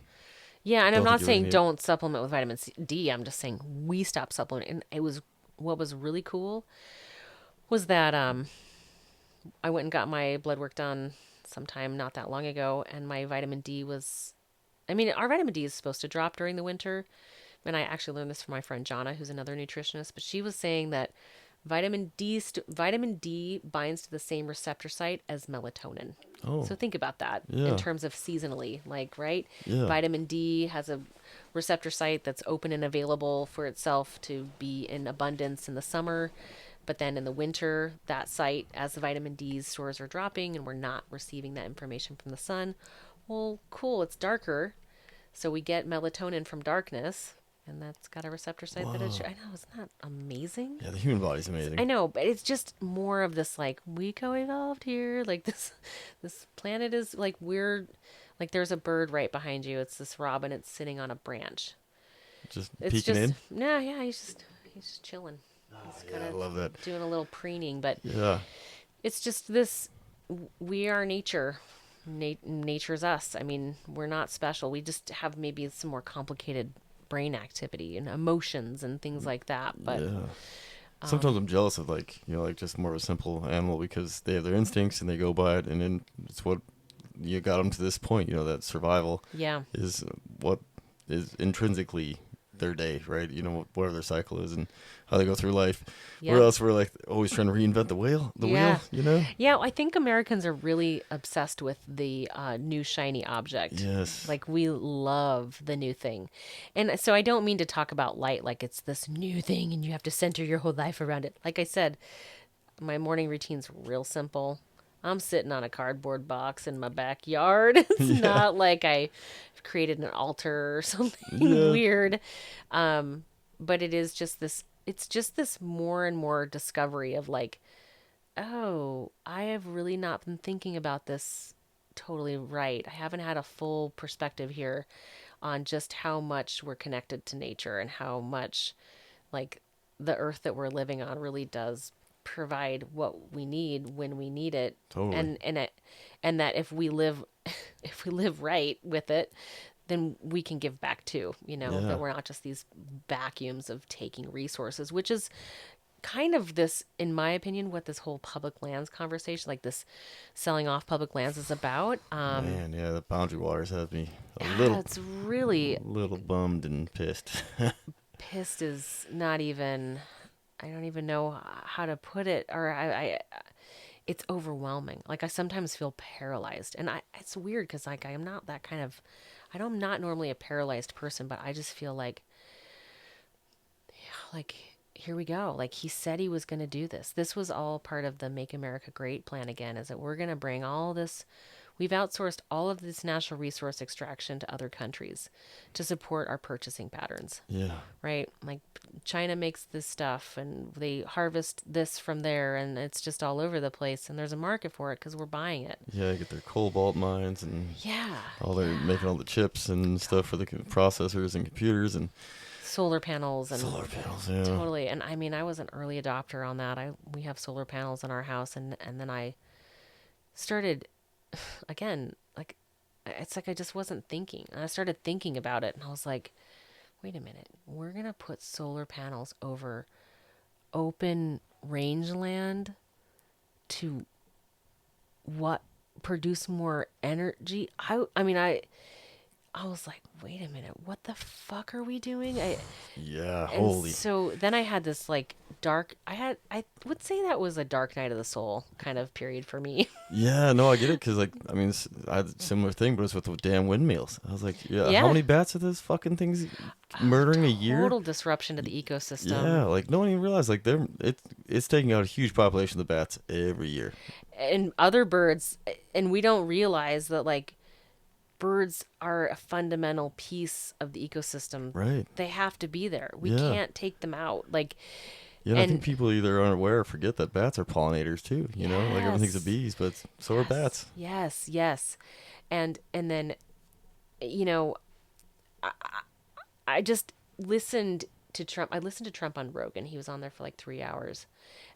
yeah, and I'm don't think not you really saying need. don't supplement with vitamin D. I'm just saying we stopped supplementing. And it was what was really cool was that I went and got my blood work done sometime not that long ago, and my vitamin D was. I mean, our vitamin D is supposed to drop during the winter, and I actually learned this from my friend Jana, who's another nutritionist. But she was saying that vitamin D binds to the same receptor site as melatonin. Oh, So think about that in yeah, terms of seasonally, like, right? yeah. Vitamin D has a receptor site that's open and available for itself to be in abundance in the summer. But then in the winter, that site, as the vitamin D stores are dropping and we're not receiving that information from the sun, well, cool, it's darker. So we get melatonin from darkness, and that's got a receptor site that Whoa. I know, isn't that amazing? Yeah, the human body's I amazing. know, but it's just more of this like we co-evolved here. Like this planet is like we're like there's a bird right behind you. It's this robin. It's sitting on a branch. Just It's peeking just in. nah, yeah. He's just chilling. He's Yeah, kind I love of that. doing a little preening, but Yeah. it's just this. We are nature. Nature's us. I mean, we're not special. We just have maybe some more complicated brain activity and emotions and things like that. But Yeah. Sometimes I'm jealous of like like just more of a simple animal because they have their instincts and they go by it, and then it's what you got them to this point. That survival Yeah. is what is intrinsically their day, right? Whatever their cycle is and how they go through life. Yeah. Where else we're like always trying to reinvent the wheel, Yeah. wheel. Yeah, I think Americans are really obsessed with the new shiny object. Yes. Like, we love the new thing. And so I don't mean to talk about light like it's this new thing and you have to center your whole life around it. Like I said, my morning routine's real simple. I'm sitting on a cardboard box in my backyard. It's Yeah. not like I created an altar or something Yeah. weird. But it's just this more and more discovery of like, oh, I have really not been thinking about this totally right. I haven't had a full perspective here on just how much we're connected to nature and how much like the earth that we're living on really does provide what we need when we need it. Totally. And that if we live if we live right with it, then we can give back too, Yeah. that we're not just these vacuums of taking resources, which is kind of this, in my opinion, what this whole public lands conversation, like this selling off public lands, is about. Man, yeah, the boundary waters has me It's really little bummed and pissed. pissed is not even. I don't even know how to put it, or it's overwhelming. Like I sometimes feel paralyzed, and it's weird because like I am not that kind of. I'm not normally a paralyzed person, but I just feel like here we go. Like he said he was going to do this. This was all part of the Make America Great plan again, is that we're going to bring all this. We've outsourced all of this natural resource extraction to other countries to support our purchasing patterns. Yeah. Right? Like China makes this stuff and they harvest this from there and it's just all over the place and there's a market for it because we're buying it. Yeah, get their cobalt mines and yeah, making all the chips and stuff for the processors and computers and solar panels and yeah. Totally. And I mean, I was an early adopter on that. We have solar panels in our house and then I started again, like it's like I just wasn't thinking. And I started thinking about it and I was like, wait a minute, we're going to put solar panels over open rangeland to what produce more energy? I was like, wait a minute, what the fuck are we doing? Yeah, And holy. so then I had this like I would say that was a dark night of the soul kind of period for me. Yeah, no, I get it because like I had a similar thing, but it's with the damn windmills. I was like, Yeah. how many bats are those fucking things murdering a year? Total disruption to the ecosystem. Yeah, like no one even realized like it's taking out a huge population of the bats every year. And other birds, and we don't realize that like birds are a fundamental piece of the ecosystem. Right. They have to be there. We Yeah. can't take them out. Like, Yeah, I and think people either aren't aware or forget that bats are pollinators too. Like everything's a Yes. bees, but so are bats. Yes. And then, you know, I just listened to Trump. I listened to Trump on Rogan. He was on there for like 3 hours.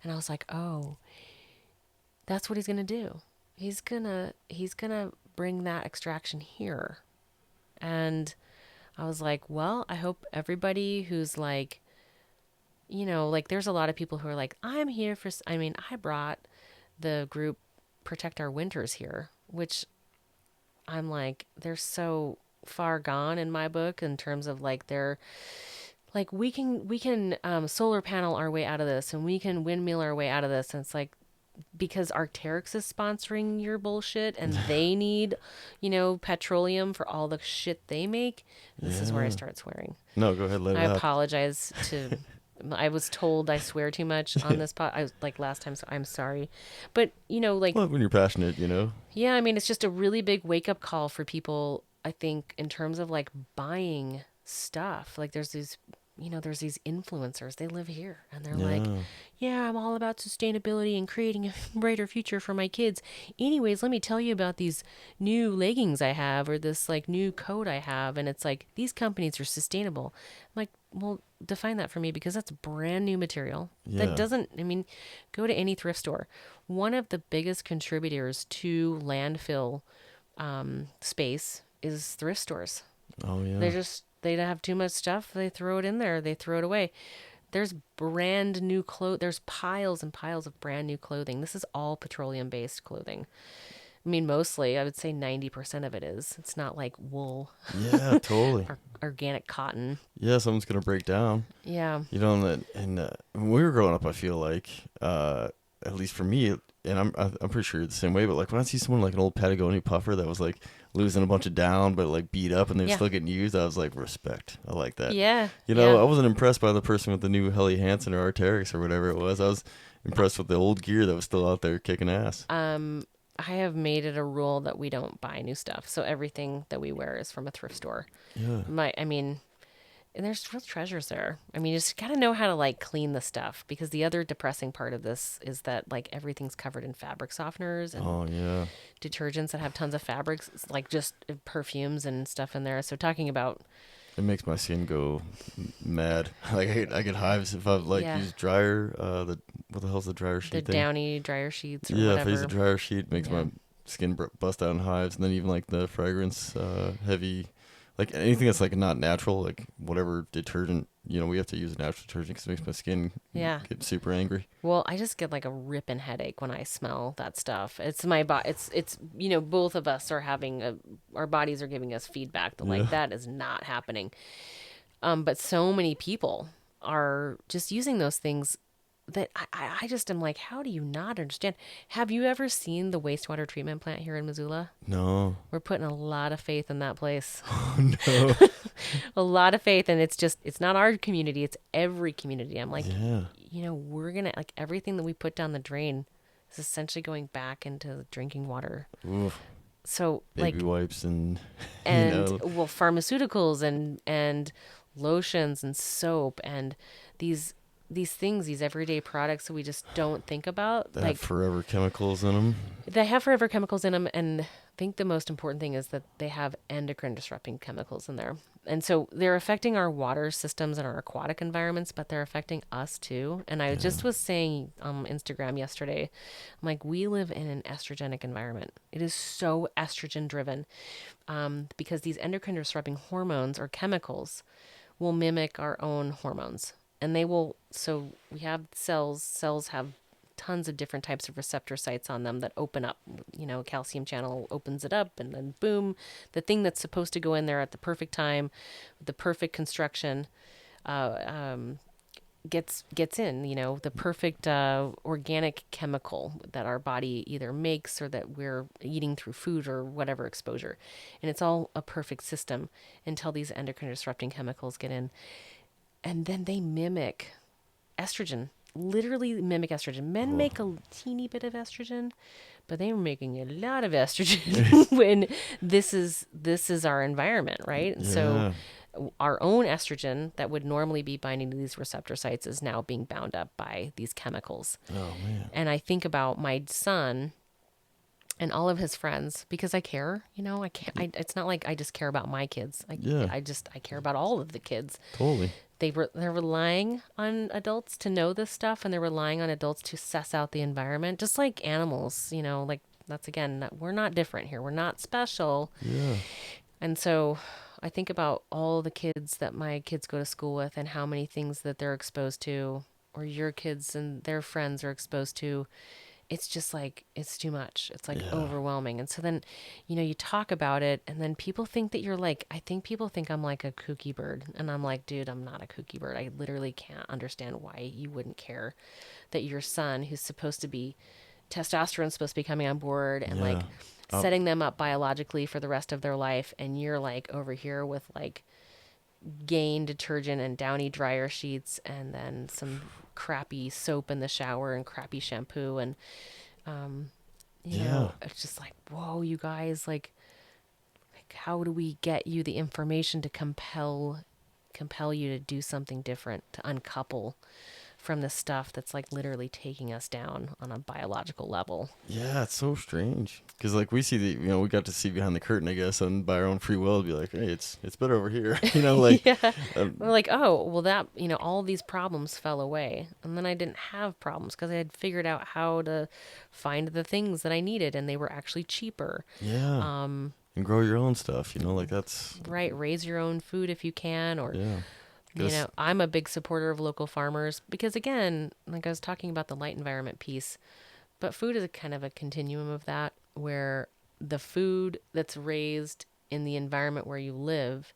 And I was like, oh, that's what he's going to do. He's going to bring that extraction here. And I was like, well, I hope everybody who's like, like there's a lot of people who are like, I'm here for, I brought the group Protect Our Winters here, which I'm like, they're so far gone in my book in terms of like they're like, we can solar panel our way out of this and we can windmill our way out of this. And it's like, because Arc'teryx is sponsoring your bullshit and they need, petroleum for all the shit they make. This is where I start swearing. No, go ahead, let it I out. apologize to. I was told I swear too much on this pod. I was like last time, so I'm sorry. But like Well, when you're passionate, yeah, I mean, it's just a really big wake up call for people. I think in terms of like buying stuff. Like there's these influencers. They live here, and they're like, yeah, I'm all about sustainability and creating a brighter future for my kids. Anyways, let me tell you about these new leggings I have or this like new coat I have. And it's like, these companies are sustainable. I'm like, well, define that for me, because that's brand new material. Yeah. That doesn't, go to any thrift store. One of the biggest contributors to landfill space is thrift stores. Oh yeah. They have too much stuff. They throw it in there. They throw it away. There's brand new clothes. There's piles and piles of brand new clothing. This is all petroleum based clothing. I mean, mostly, I would say 90% of it is. It's not like wool Yeah, totally. or organic cotton. Yeah, something's gonna break down. Yeah. You know, when we were growing up, I feel like, at least for me, and I'm pretty sure you're the same way. But like when I see someone like an old Patagonia puffer that was like losing a bunch of down, but like beat up, and they're Yeah. still getting used, I was like, respect. I like that. Yeah. You know, yeah. I wasn't impressed by the person with the new Helly Hansen or Arc'teryx or whatever it was. I was impressed with the old gear that was still out there kicking ass. I have made it a rule that we don't buy new stuff. So everything that we wear is from a thrift store. Yeah. And there's real treasures there. I mean, you just got to know how to like clean the stuff, because the other depressing part of this is that like everything's covered in fabric softeners and Oh yeah. detergents that have tons of fabrics, like just perfumes and stuff in there. So talking about, It makes my skin go mad. Like I get hives if I like Yeah. use dryer. What the hell's the dryer the sheet thing? downy dryer sheets or Yeah, whatever. if I use a dryer sheet, it makes Yeah. my skin bust out in hives. And then even like the fragrance, heavy, like anything that's like not natural, like whatever detergent, we have to use a natural detergent because it makes my skin Yeah. get super angry. Well, I just get like a ripping headache when I smell that stuff. It's my body. It's both of us are our bodies are giving us feedback that Yeah. like that is not happening. But so many people are just using those things that I just am like, how do you not understand? Have you ever seen the wastewater treatment plant here in Missoula? No. We're putting a lot of faith in that place. No. A lot of faith, and it's not our community, it's every community. I'm like, Yeah. we're gonna like everything that we put down the drain is essentially going back into the drinking water. Oof. So Baby like, wipes and and you know. well, pharmaceuticals and lotions and soap and these things, these everyday products that we just don't think about. That Like have forever chemicals in them. they have forever chemicals in them, and I think the most important thing is that they have endocrine disrupting chemicals in there. And so they're affecting our water systems and our aquatic environments, but they're affecting us too. And I just was saying on Instagram yesterday, I'm like, we live in an estrogenic environment. It is so estrogen driven, because these endocrine disrupting hormones or chemicals will mimic our own hormones. And they will, so we have cells have tons of different types of receptor sites on them that open up. Calcium channel opens it up, and then boom, the thing that's supposed to go in there at the perfect time, with the perfect construction, gets in. The perfect organic chemical that our body either makes or that we're eating through food or whatever exposure, and it's all a perfect system until these endocrine disrupting chemicals get in, and then they mimic estrogen. Literally mimic estrogen. Men make a teeny bit of estrogen, but they're making a lot of estrogen when this is our environment, right? And so our own estrogen that would normally be binding to these receptor sites is now being bound up by these chemicals. Oh man. And I think about my son and all of his friends, because I care. It's not like I just care about my kids. I care about all of the kids. Totally. They're relying on adults to know this stuff, and they're relying on adults to suss out the environment, just like animals. Like that's again, we're not different here. We're not special. Yeah. And so I think about all the kids that my kids go to school with and how many things that they're exposed to, or your kids and their friends are exposed to. It's just like, it's too much. It's like overwhelming. And so then, you talk about it, and then people think that you're like, I think people think I'm like a kooky bird. And I'm like, dude, I'm not a kooky bird. I literally can't understand why you wouldn't care that your son, who's supposed to be, testosterone's supposed to be coming on board and like setting them up biologically for the rest of their life. And you're like over here with like Gain detergent and Downy dryer sheets, and then some crappy soap in the shower and crappy shampoo, and it's just like, whoa, you guys, like how do we get you the information to compel you to do something different, to uncouple from the stuff that's like literally taking us down on a biological level? Yeah, it's so strange because like we see we got to see behind the curtain, I guess, and by our own free will, be like, hey, it's better over here, like We're like, oh, well, that all these problems fell away, and then I didn't have problems because I had figured out how to find the things that I needed, and they were actually cheaper. And grow your own stuff, like that's right. Raise your own food if you can, or You know, I'm a big supporter of local farmers because, again, like I was talking about the light environment piece, but food is a kind of a continuum of that, where the food that's raised in the environment where you live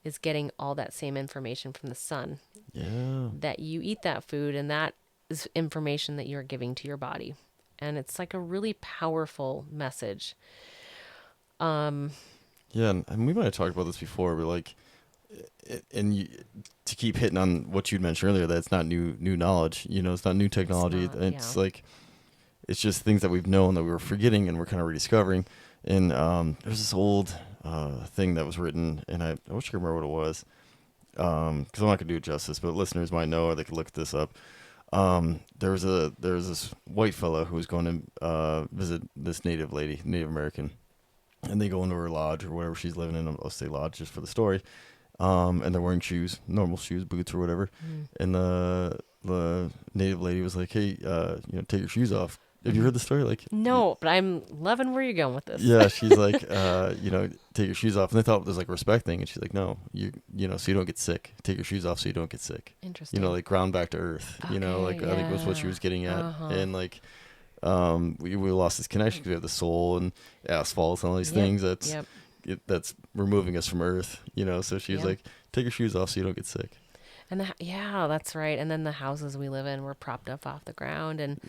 is getting all that same information from the sun. Yeah. That you eat that food, and that is information that you're giving to your body. And it's like a really powerful message. Yeah, and we might have talked about this before, but like, and you, to keep hitting on what you'd mentioned earlier, that it's not new knowledge. You know, it's not new technology. It's like, it's just things that we've known that we were forgetting and we're kind of rediscovering. And there's this old thing that was written, and I wish I could remember what it was, because I'm not gonna do it justice, but listeners might know, or they could look this up. There was this white fella who was going to visit this Native American. And they go into her lodge or whatever she's living in. I'll say lodge just for the story. And they're wearing shoes, normal shoes, boots or whatever. And the native lady was like, "Hey, take your shoes off." Have you heard the story? Like, no, but I'm loving where you're going with this. Yeah, she's like, take your shoes off. And they thought it was like a respect thing. And she's like, no, so you don't get sick. Take your shoes off so you don't get sick. Interesting. Like ground back to earth. Okay, I think was what she was getting at. And like, we lost this connection because we have the soul and asphalt and all these things that's removing us from earth, so she was like, take your shoes off so you don't get sick. And that's right. And then the houses we live in were propped up off the ground. And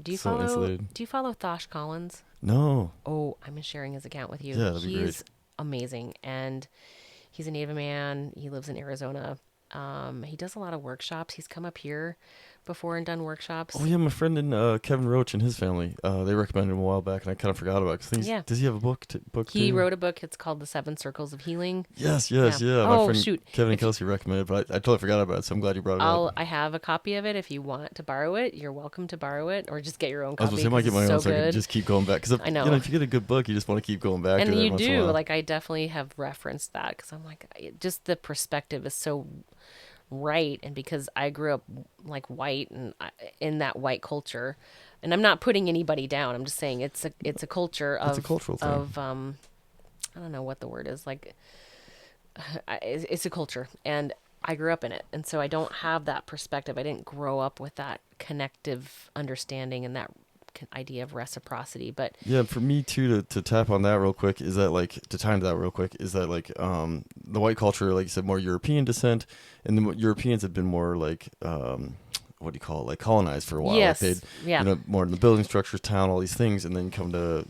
do you follow Thosh Collins? No. Oh, I'm sharing his account with you. Yeah, that'd be great. He's amazing, and he's a Native man. He lives in Arizona. He does a lot of workshops. He's come up here before and done workshops. Oh yeah, my friend and Kevin Roach and his family. They recommended him a while back, and I kind of forgot about it. Does he have a book? He wrote a book. It's called The 7 Circles of Healing. Yes. My friend Kevin and Kelsey recommended, but I totally forgot about it. So I'm glad you brought it up. I have a copy of it. If you want to borrow it, you're welcome to borrow it, or just get your own copy. I was going to say, I might get my own, so I can just keep going back. Because I know. If you get a good book, you just want to keep going back. And to it you once in a do. while. Like, I definitely have referenced that because I'm like, just the perspective is so right. And because I grew up like white and in that white culture, and I'm not putting anybody down, I'm just saying it's a culture of, it's a cultural thing. I don't know what the word is, like it's a culture, and I grew up in it, and so I don't have that perspective. I didn't grow up with that connective understanding and that idea of reciprocity. But yeah, for me too, to tap on that real quick, is that like, to tie into that real quick, is that like the white culture, like you said, more European descent, and the Europeans have been more like what do you call it, like colonized for a while. Yes. Like they'd, more in the building structures, town, all these things, and then come to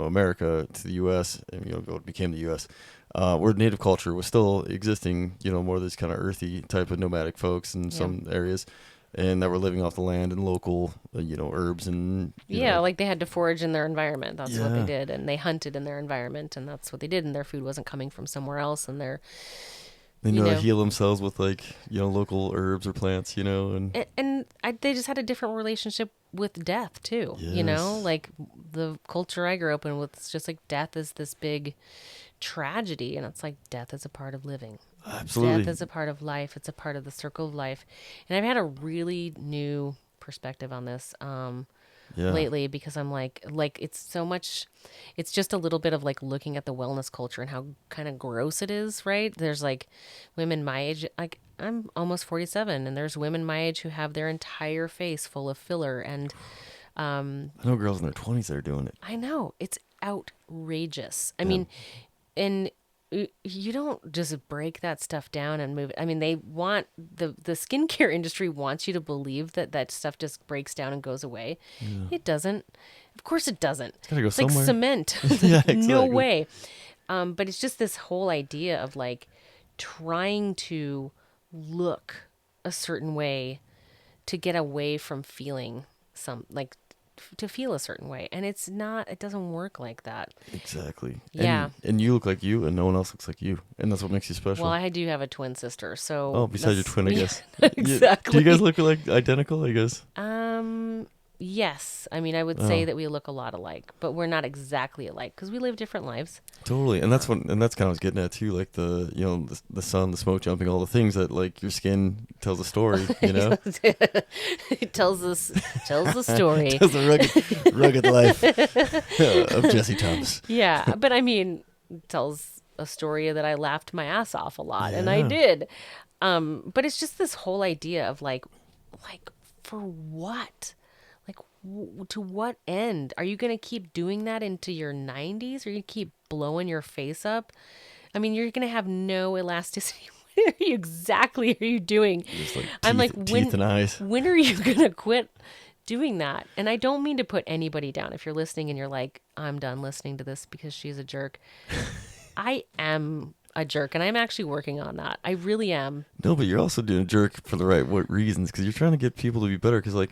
America, to the U.S. and became the U.S. Where native culture was still existing, more of this kind of earthy type of nomadic folks in some areas. And that were living off the land and local, herbs and... like they had to forage in their environment. That's what they did. And they hunted in their environment, and that's what they did. And their food wasn't coming from somewhere else. And they know how to heal themselves with, like, local herbs or plants, and they just had a different relationship with death, too. Yes. Like the culture I grew up in with, it's just like death is this big tragedy. And it's like death is a part of living. Absolutely. Death is a part of life. It's a part of the circle of life. And I've had a really new perspective on this lately, because I'm like it's so much, it's just a little bit of like looking at the wellness culture and how kind of gross it is, right? There's like women my age, like I'm almost 47, and there's women my age who have their entire face full of filler. And I know girls in their 20s that are doing it. I know. It's outrageous. I mean, and you don't just break that stuff down and move it. I mean, they want the skincare industry wants you to believe that stuff just breaks down and goes away. Yeah. It doesn't. Of course it doesn't. It's gotta go somewhere. Like cement. Yeah, exactly. No way. But it's just this whole idea of like trying to look a certain way to get away from feeling to feel a certain way, and it doesn't work like that. Exactly. Yeah. And you look like you, and no one else looks like you, and that's what makes you special. Well, I do have a twin sister, so besides your twin, I guess. Exactly. Do you guys look like identical, I guess? Yes. I mean, I would say that we look a lot alike, but we're not exactly alike because we live different lives. Totally. And that's kind of what I was getting at too, like the the sun, the smoke jumping, all the things that like your skin tells a story, It tells the story. Tells the rugged life of Jessie Thomas. Yeah, but I mean, it tells a story that I laughed my ass off a lot, and I did. But it's just this whole idea of like for what? Like, to what end? Are you going to keep doing that into your 90s? Or you keep blowing your face up? I mean, you're going to have no elasticity. What exactly are you doing? Just like I'm like, teeth and eyes. when are you going to quit doing that? And I don't mean to put anybody down. If you're listening and you're like, I'm done listening to this because she's a jerk. I am a jerk, and I'm actually working on that. I really am. No, but you're also doing a jerk for the right reasons, because you're trying to get people to be better. Because like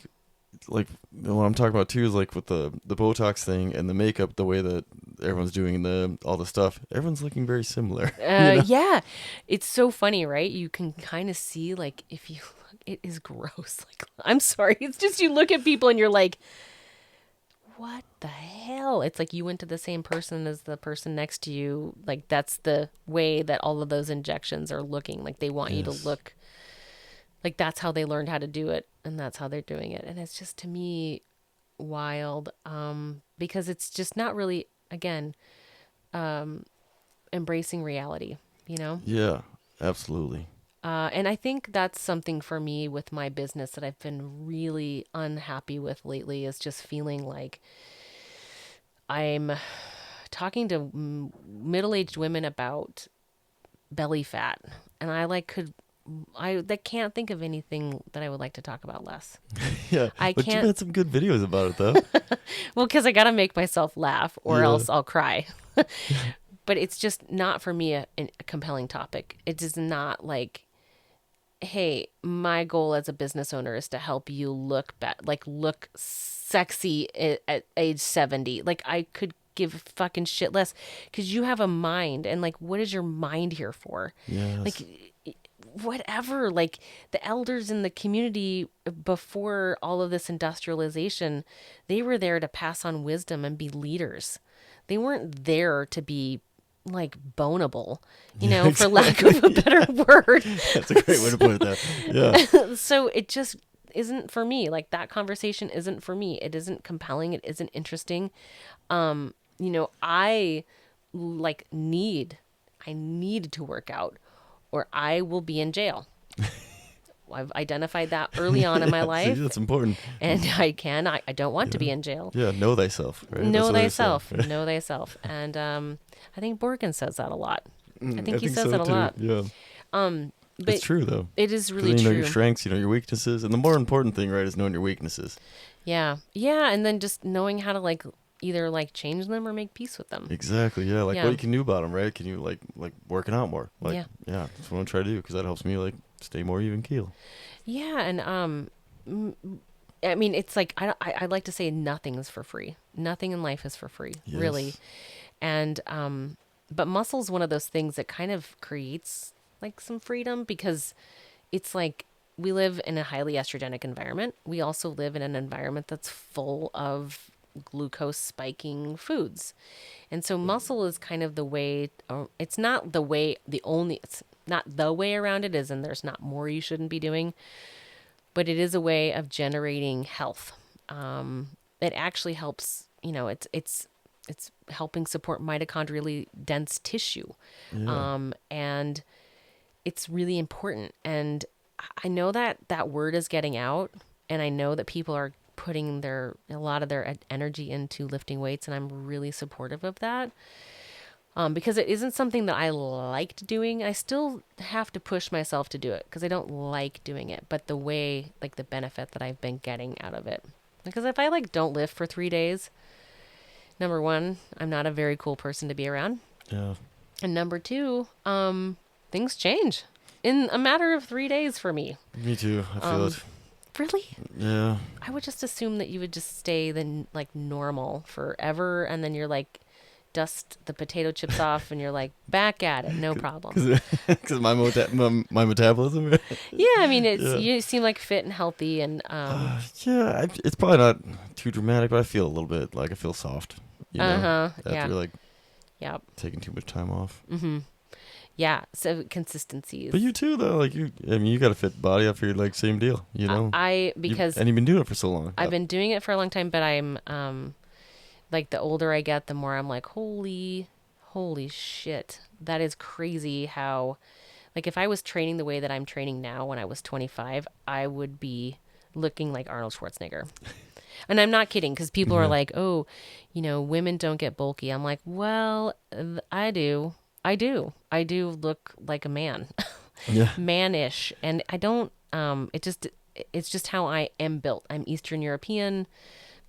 what I'm talking about too is like with the Botox thing and the makeup, the way that everyone's doing all the stuff, everyone's looking very similar. Yeah, it's so funny, right? You can kind of see, like, if you look, it is gross. Like, I'm sorry, it's just you look at people and you're like, what the hell? It's like you went to the same person as the person next to you. Like, that's the way that all of those injections are looking. Like, they want you to look like that's how they learned how to do it, and that's how they're doing it. And it's just, to me, wild, because it's just not really, again, embracing reality, you know? Yeah, absolutely. And I think that's something for me with my business that I've been really unhappy with lately, is just feeling like I'm talking to middle-aged women about belly fat, and I can't think of anything that I would like to talk about less. Yeah, but can't. you had some good videos about it though. Well, because I got to make myself laugh or else I'll cry. But it's just not for me a compelling topic. It is not like, hey, my goal as a business owner is to help you look look sexy at age 70. Like, I could give a fucking shit less, because you have a mind, and like, what is your mind here for? Yes. Like, whatever, like, the elders in the community before all of this industrialization, they were there to pass on wisdom and be leaders. They weren't there to be like boneable, for lack of a better word. That's a great way to put it. Yeah. So it just isn't for me. Like, that conversation isn't for me. It isn't compelling. It isn't interesting. I need to work out, or I will be in jail. I've identified that early on in my life. See, that's important. And I don't want to be in jail. Yeah, know thyself. Right? Know thyself. Know thyself. And I think Borgen says that a lot. I think he says so that a too. lot. Yeah. But it's true though. It is really you know true. Your strengths, your weaknesses, and the more important thing, right, is knowing your weaknesses. Yeah. Yeah, and then just knowing how to either change them or make peace with them. Exactly. Yeah. What you can do about them, right? Can you like working out more? Yeah. That's what I'm trying to do, because that helps me stay more even keel. Yeah, and I mean, it's like I like to say nothing is for free. Nothing in life is for free, really. And but muscle is one of those things that kind of creates some freedom, because it's like we live in a highly estrogenic environment. We also live in an environment that's full of glucose spiking foods. And so muscle is kind of the way, it's not the way, it's not the way around it is, and there's not more you shouldn't be doing, but it is a way of generating health. It actually helps, it's helping support mitochondrially dense tissue. And it's really important. And I know that word is getting out, and I know that people are putting a lot of their energy into lifting weights, and I'm really supportive of that. Because it isn't something that I liked doing. I still have to push myself to do it because I don't like doing it, but the way, the benefit that I've been getting out of it. Because if I don't lift for 3 days, number one, I'm not a very cool person to be around. Yeah. And number two, things change in a matter of 3 days for me. Me too. I feel it. Really? Yeah. I would just assume that you would just stay normal forever, and then you're dust the potato chips off and you're back at it, no problem. Because my metabolism. Yeah, I mean, you seem fit and healthy, and yeah, it's probably not too dramatic, but I feel a little bit I feel soft. After taking too much time off. Mm-hmm. Yeah, so consistency. But you too, though. You got a fit body. I figured same deal. Because and you've been doing it for so long. I've been doing it for a long time, but I'm the older I get, the more I'm holy shit, that is crazy how like if I was training the way that I'm training now when I was 25, I would be looking like Arnold Schwarzenegger. And I'm not kidding, because people are Yeah. like, oh, women don't get bulky. I'm like, well, I do. I do look like a man, Yeah. manish. And I don't, it's just how I am built. I'm Eastern European.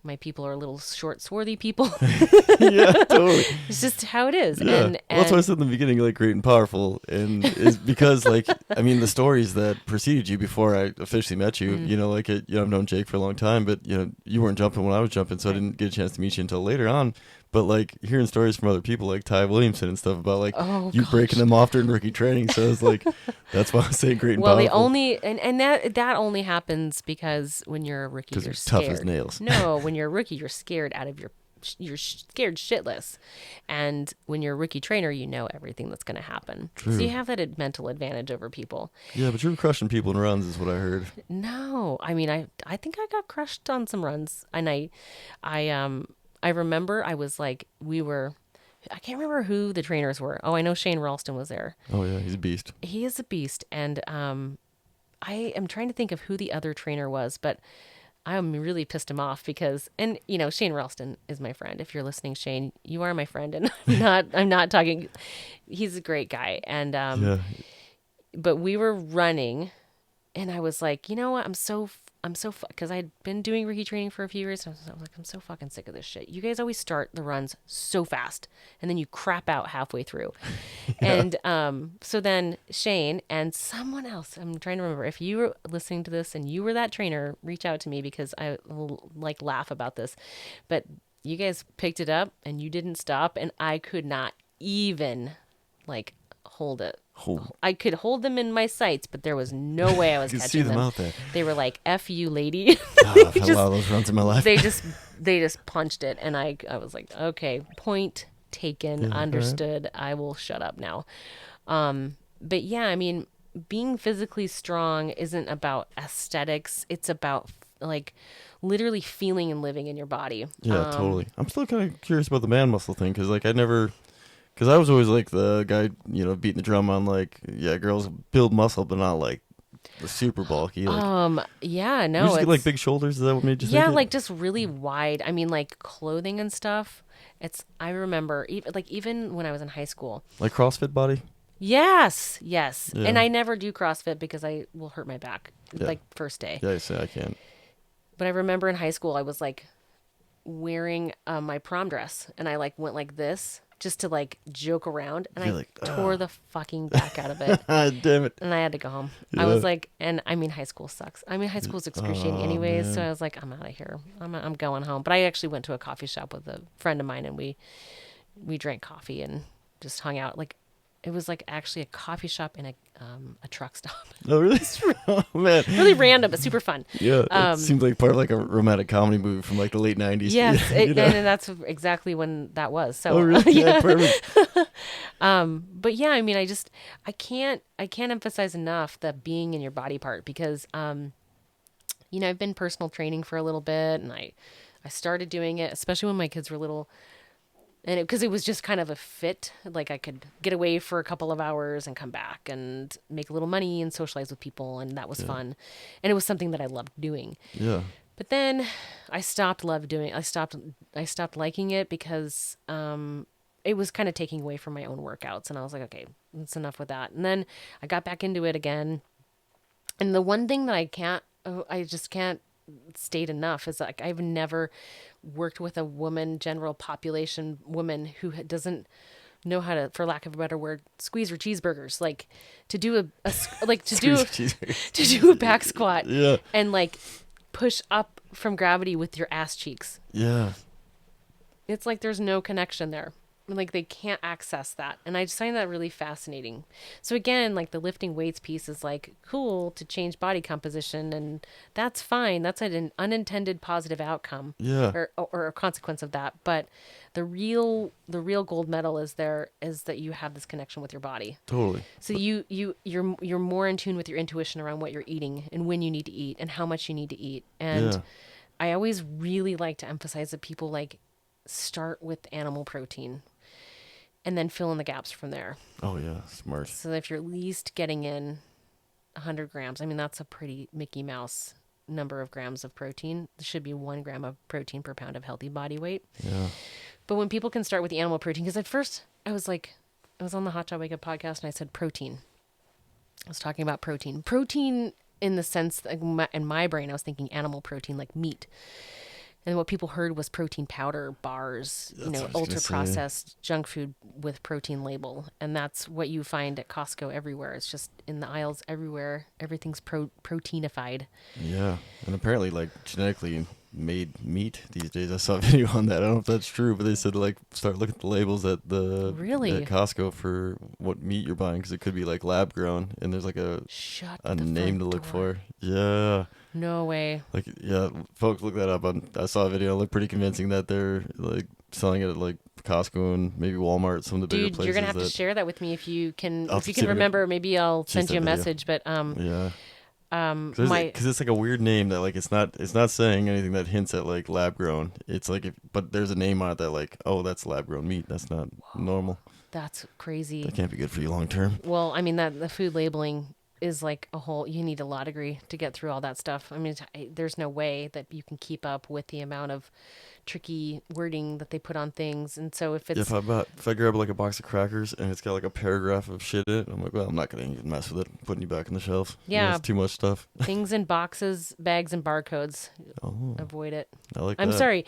My people are a little short, swarthy people. Yeah, totally. It's just how it is. Yeah. And, Well, that's why I and said in the beginning, like, great and powerful. And it's because, like, I mean, the stories that preceded you before I officially met you, like, I've known Jake for a long time, but, you weren't jumping when I was jumping, so I didn't get a chance to meet you until later on. But, like, hearing stories from other people, like Ty Williamson and stuff about, like, oh, you gosh. breaking them off during rookie training. So it's like, that's why I was saying great and Well, powerful. the only and that only happens because when you're a rookie, Because you're you're tough as scared. nails. No, when you're a rookie, you're scared out of you're scared shitless. And when you're a rookie trainer, you know everything that's going to happen. True. So you have that mental advantage over people. Yeah, but you're crushing people in runs, is what I heard. No, I mean, I think I got crushed on some runs, and I remember I was like, I can't remember who the trainers were. Oh, I know Shane Ralston was there. Oh, yeah, he's a beast. He is a beast, and I am trying to think of who the other trainer was, but I'm really pissed him off because, and Shane Ralston is my friend. If you're listening, Shane, you are my friend, and I'm not talking. He's a great guy, and Yeah. but we were running, and I was like, you know what? Because I'd been doing rookie training for a few years. And I was like, I'm so fucking sick of this shit. You guys always start the runs so fast, and then you crap out halfway through. Yeah. And so then Shane and someone else, I'm trying to remember, if you were listening to this and you were that trainer, reach out to me, because I will like laugh about this. But you guys picked it up and you didn't stop, and I could not even like hold it. I could hold them in my sights, but there was no way I was You catching could see them them. out there. They were like, "F you, lady." Oh, I've had a lot of those runs in my life. they just punched it, and I was like, "Okay, point taken, Yeah, understood. I will shut up now." But yeah, I mean, being physically strong isn't about aesthetics. It's about like literally feeling and living in your body. Yeah, totally. I'm still kind of curious about the man muscle thing, because like because I was always like the guy, beating the drum on like, yeah, girls build muscle, but not like the super bulky. Like, Yeah, you no, just get like big shoulders. Is that what made you think yeah, it? like just really wide. I mean, like clothing and stuff. I remember even when I was in high school. Like CrossFit body? Yes. Yeah. And I never do CrossFit because I will hurt my back Yeah. like first day. Yeah, I say I can't. But I remember in high school I was like wearing my prom dress, and I like went like this just to like joke around, and You're I like, tore the fucking back out of it. Damn it. And I had to go home. Yeah. I was like, and I mean, high school sucks. I mean, high school's excruciating Oh, anyways. man. So I was like, I'm out of here. I'm going home. But I actually went to a coffee shop with a friend of mine, and we drank coffee and just hung out. Like, it was like actually a coffee shop in a truck stop. Oh, really? Oh, man. Really random, but super fun. Yeah, it seems like part of like a romantic comedy movie from like the late 90s. Yes, You know? and that's exactly when that was. So, Oh, really? Yeah, perfect. but yeah, I mean, I can't emphasize enough the being in your body part, because, I've been personal training for a little bit, and I started doing it, especially when my kids were little, and because it was just kind of a fit, like I could get away for a couple of hours and come back and make a little money and socialize with people, and that was fun, and it was something that I loved doing. Yeah. But then I stopped I stopped liking it because it was kind of taking away from my own workouts, and I was like, okay, that's enough with that. And then I got back into it again. And the one thing that I just can't state enough is like I've never worked with a general population woman who doesn't know how to, for lack of a better word, squeeze her cheeseburgers, like to do to do a back squat, Yeah. and like push up from gravity with your ass cheeks. Yeah. It's like there's no connection there. Like they can't access that. And I just find that really fascinating. So again, like the lifting weights piece is like cool to change body composition, and that's fine. That's an unintended positive outcome. Yeah. Or a consequence of that. But the real gold medal is that you have this connection with your body. Totally. So you're more in tune with your intuition around what you're eating and when you need to eat and how much you need to eat. And Yeah. I always really like to emphasize that people like start with animal protein. and then fill in the gaps from there. Oh yeah, smart. So if you're at least getting in 100 grams, I mean, that's a pretty Mickey Mouse number of grams of protein. There should be 1 gram of protein per pound of healthy body weight. Yeah. But when people can start with the animal protein, because at first I was on the Hot Shot Wake Up podcast and I said protein. I was talking about protein. Protein in the sense that in my brain, I was thinking animal protein, like meat. And what people heard was protein powder, bars, That's what I was gonna ultra say. processed junk food with protein label. And that's what you find at Costco everywhere. It's just in the aisles everywhere. Everything's proteinified. Yeah, and apparently like genetically made meat these days. I saw a video on that. I don't know if that's true, but they said like start looking at the labels at Really? at Costco for what meat you're buying because it could be like lab grown, and there's like a Shut a the name to front look door. for. Yeah, No way. like yeah, folks look that up. I saw a video. It looked pretty convincing that they're like selling it at like Costco and maybe Walmart, some of the bigger Dude, places. you're gonna have to that- share that with me if you can. I'll If you see can if I can- remember, maybe I'll Just send that you a video. message. But Yeah. my Because it's like a weird name that like it's not saying anything that hints at like lab grown. It's like but there's a name on it that like, oh, that's lab grown meat. That's not normal. that's crazy. That can't be good for you long term. Well, I mean that the food labeling is like a whole. You need a law degree to get through all that stuff. I mean, there's no way that you can keep up with the amount of tricky wording that they put on things. And so if it's If I grab like a box of crackers and it's got like a paragraph of shit in it, I'm like, well, I'm not gonna even mess with it. I'm putting you back on the shelf. Yeah. It's too much stuff. things in boxes, bags, and barcodes, Oh, avoid it. I like I'm that. sorry.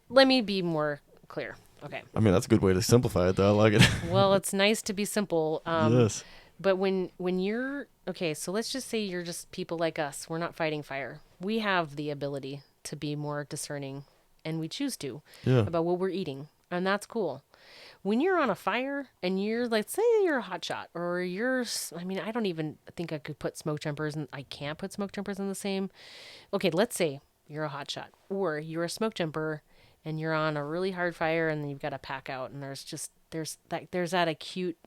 Let me be more clear. Okay. I mean, that's a good way to simplify it, though. I like it. Well, it's nice to be simple. Yes. But when you're okay, so let's just say you're just people like us. We're not fighting fire. We have the ability to be more discerning, and we choose to Yeah. about what we're eating, and that's cool. When you're on a fire and you're like, say you're a hot shot, or I mean, I don't even think I could put smoke jumpers, and I can't put smoke jumpers in the same. Okay, let's say you're a hot shot, or you're a smoke jumper, and you're on a really hard fire, and then you've got to pack out, and there's that acute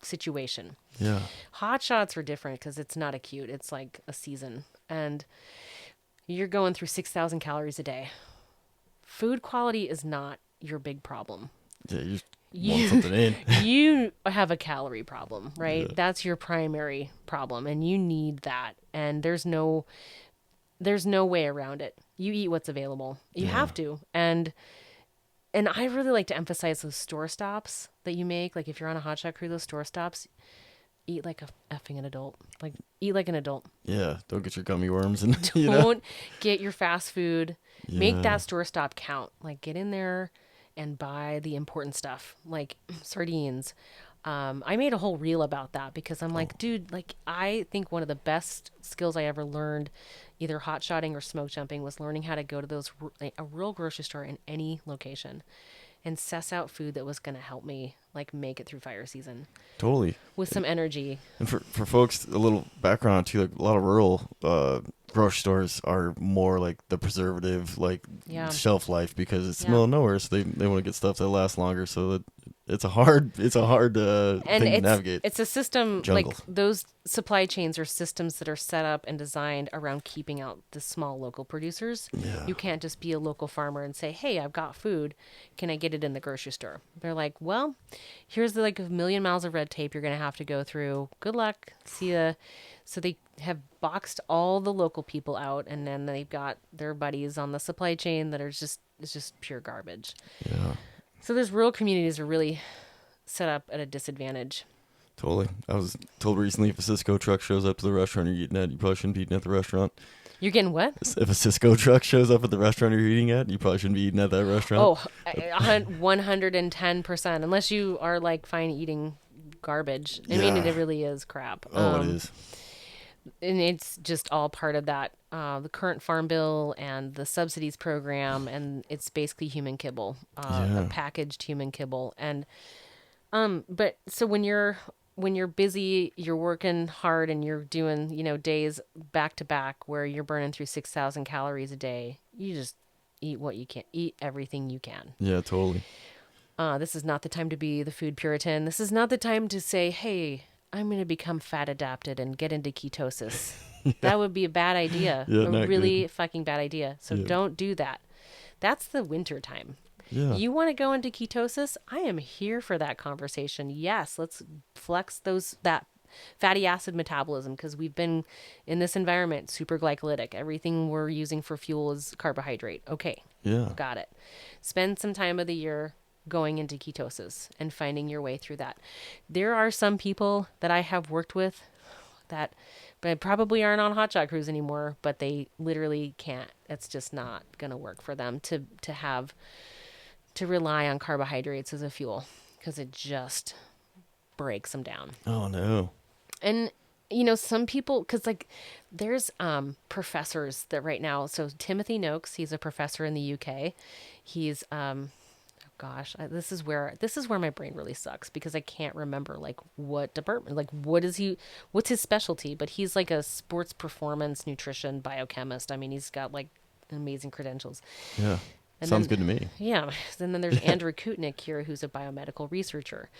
situation. Yeah. Hot shots are different because it's not acute. It's like a season. And you're going through 6,000 calories a day. Food quality is not your big problem. Yeah. You just want something in. You have a calorie problem, right? Yeah. That's your primary problem, and you need that. And there's no way around it. You eat what's available. You have to. And I really like to emphasize those store stops that you make. Like if you're on a hot shot crew, those store stops, eat like a effing an adult. Like eat like an adult. Yeah. Don't get your gummy worms and you know. Don't get your fast food. Make Yeah. that store stop count. Like get in there and buy the important stuff, like sardines. I made a whole reel about that because I'm like, dude, like I think one of the best skills I ever learned, either hot shotting or smoke jumping, was learning how to go to a real grocery store in any location and suss out food that was going to help me like make it through fire season Totally. with some energy. And for folks, a little background too, like a lot of rural grocery stores are more like the preservative, like Yeah. shelf life because it's Yeah. the middle of nowhere, so they want to get stuff that lasts longer. So that it's a hard And thing to navigate. it's a system Jungle. like those supply chains are systems that are set up and designed around keeping out the small local producers. Yeah. You can't just be a local farmer and say, "Hey, I've got food. Can I get it in the grocery store?" They're like, "Well, here's like a million miles of red tape you're going to have to go through. Good luck. See ya." So they have boxed all the local people out, and then they've got their buddies on the supply chain that are it's just pure garbage. Yeah. So those rural communities are really set up at a disadvantage. Totally. I was told recently if a Cisco truck shows up to the restaurant you're eating at, you probably shouldn't be eating at the restaurant. You're getting what? If a Cisco truck shows up at the restaurant you're eating at, you probably shouldn't be eating at that restaurant. Oh, 110%. Unless you are like fine eating garbage. I mean, Yeah. it really is crap. It is. And it's just all part of that, the current farm bill and the subsidies program, and it's basically human kibble, Yeah. a packaged human kibble. And but so when you're busy, you're working hard, and you're doing days back to back where you're burning through 6,000 calories a day. You just eat what you can, eat everything you can. Yeah, totally. This is not the time to be the food Puritan. This is not the time to say, "Hey, I'm going to become fat adapted and get into ketosis." That would be a bad idea. Yeah, A not really fucking bad idea. So Yeah. don't do that. That's the winter time. Yeah. You want to go into ketosis? I am here for that conversation. Yes, let's flex that fatty acid metabolism, because we've been in this environment super glycolytic. Everything we're using for fuel is carbohydrate. Okay, Yeah. got it. Spend some time of the year going into ketosis and finding your way through that. There are some people that I have worked with that but probably aren't on hotshot cruise anymore, but they literally can't. It's just not going to work for them to rely on carbohydrates as a fuel, because it just breaks them down. Oh no. And some people, because like there's professors that right now, so Timothy Noakes, he's a professor in the UK. He's gosh, this is where my brain really sucks, because I can't remember like what department, like what's his specialty, but he's like a sports performance nutrition biochemist. I mean, he's got like amazing credentials. Yeah. And Sounds then, good to me. yeah. And then there's Andrew Kutnick here, who's a biomedical researcher.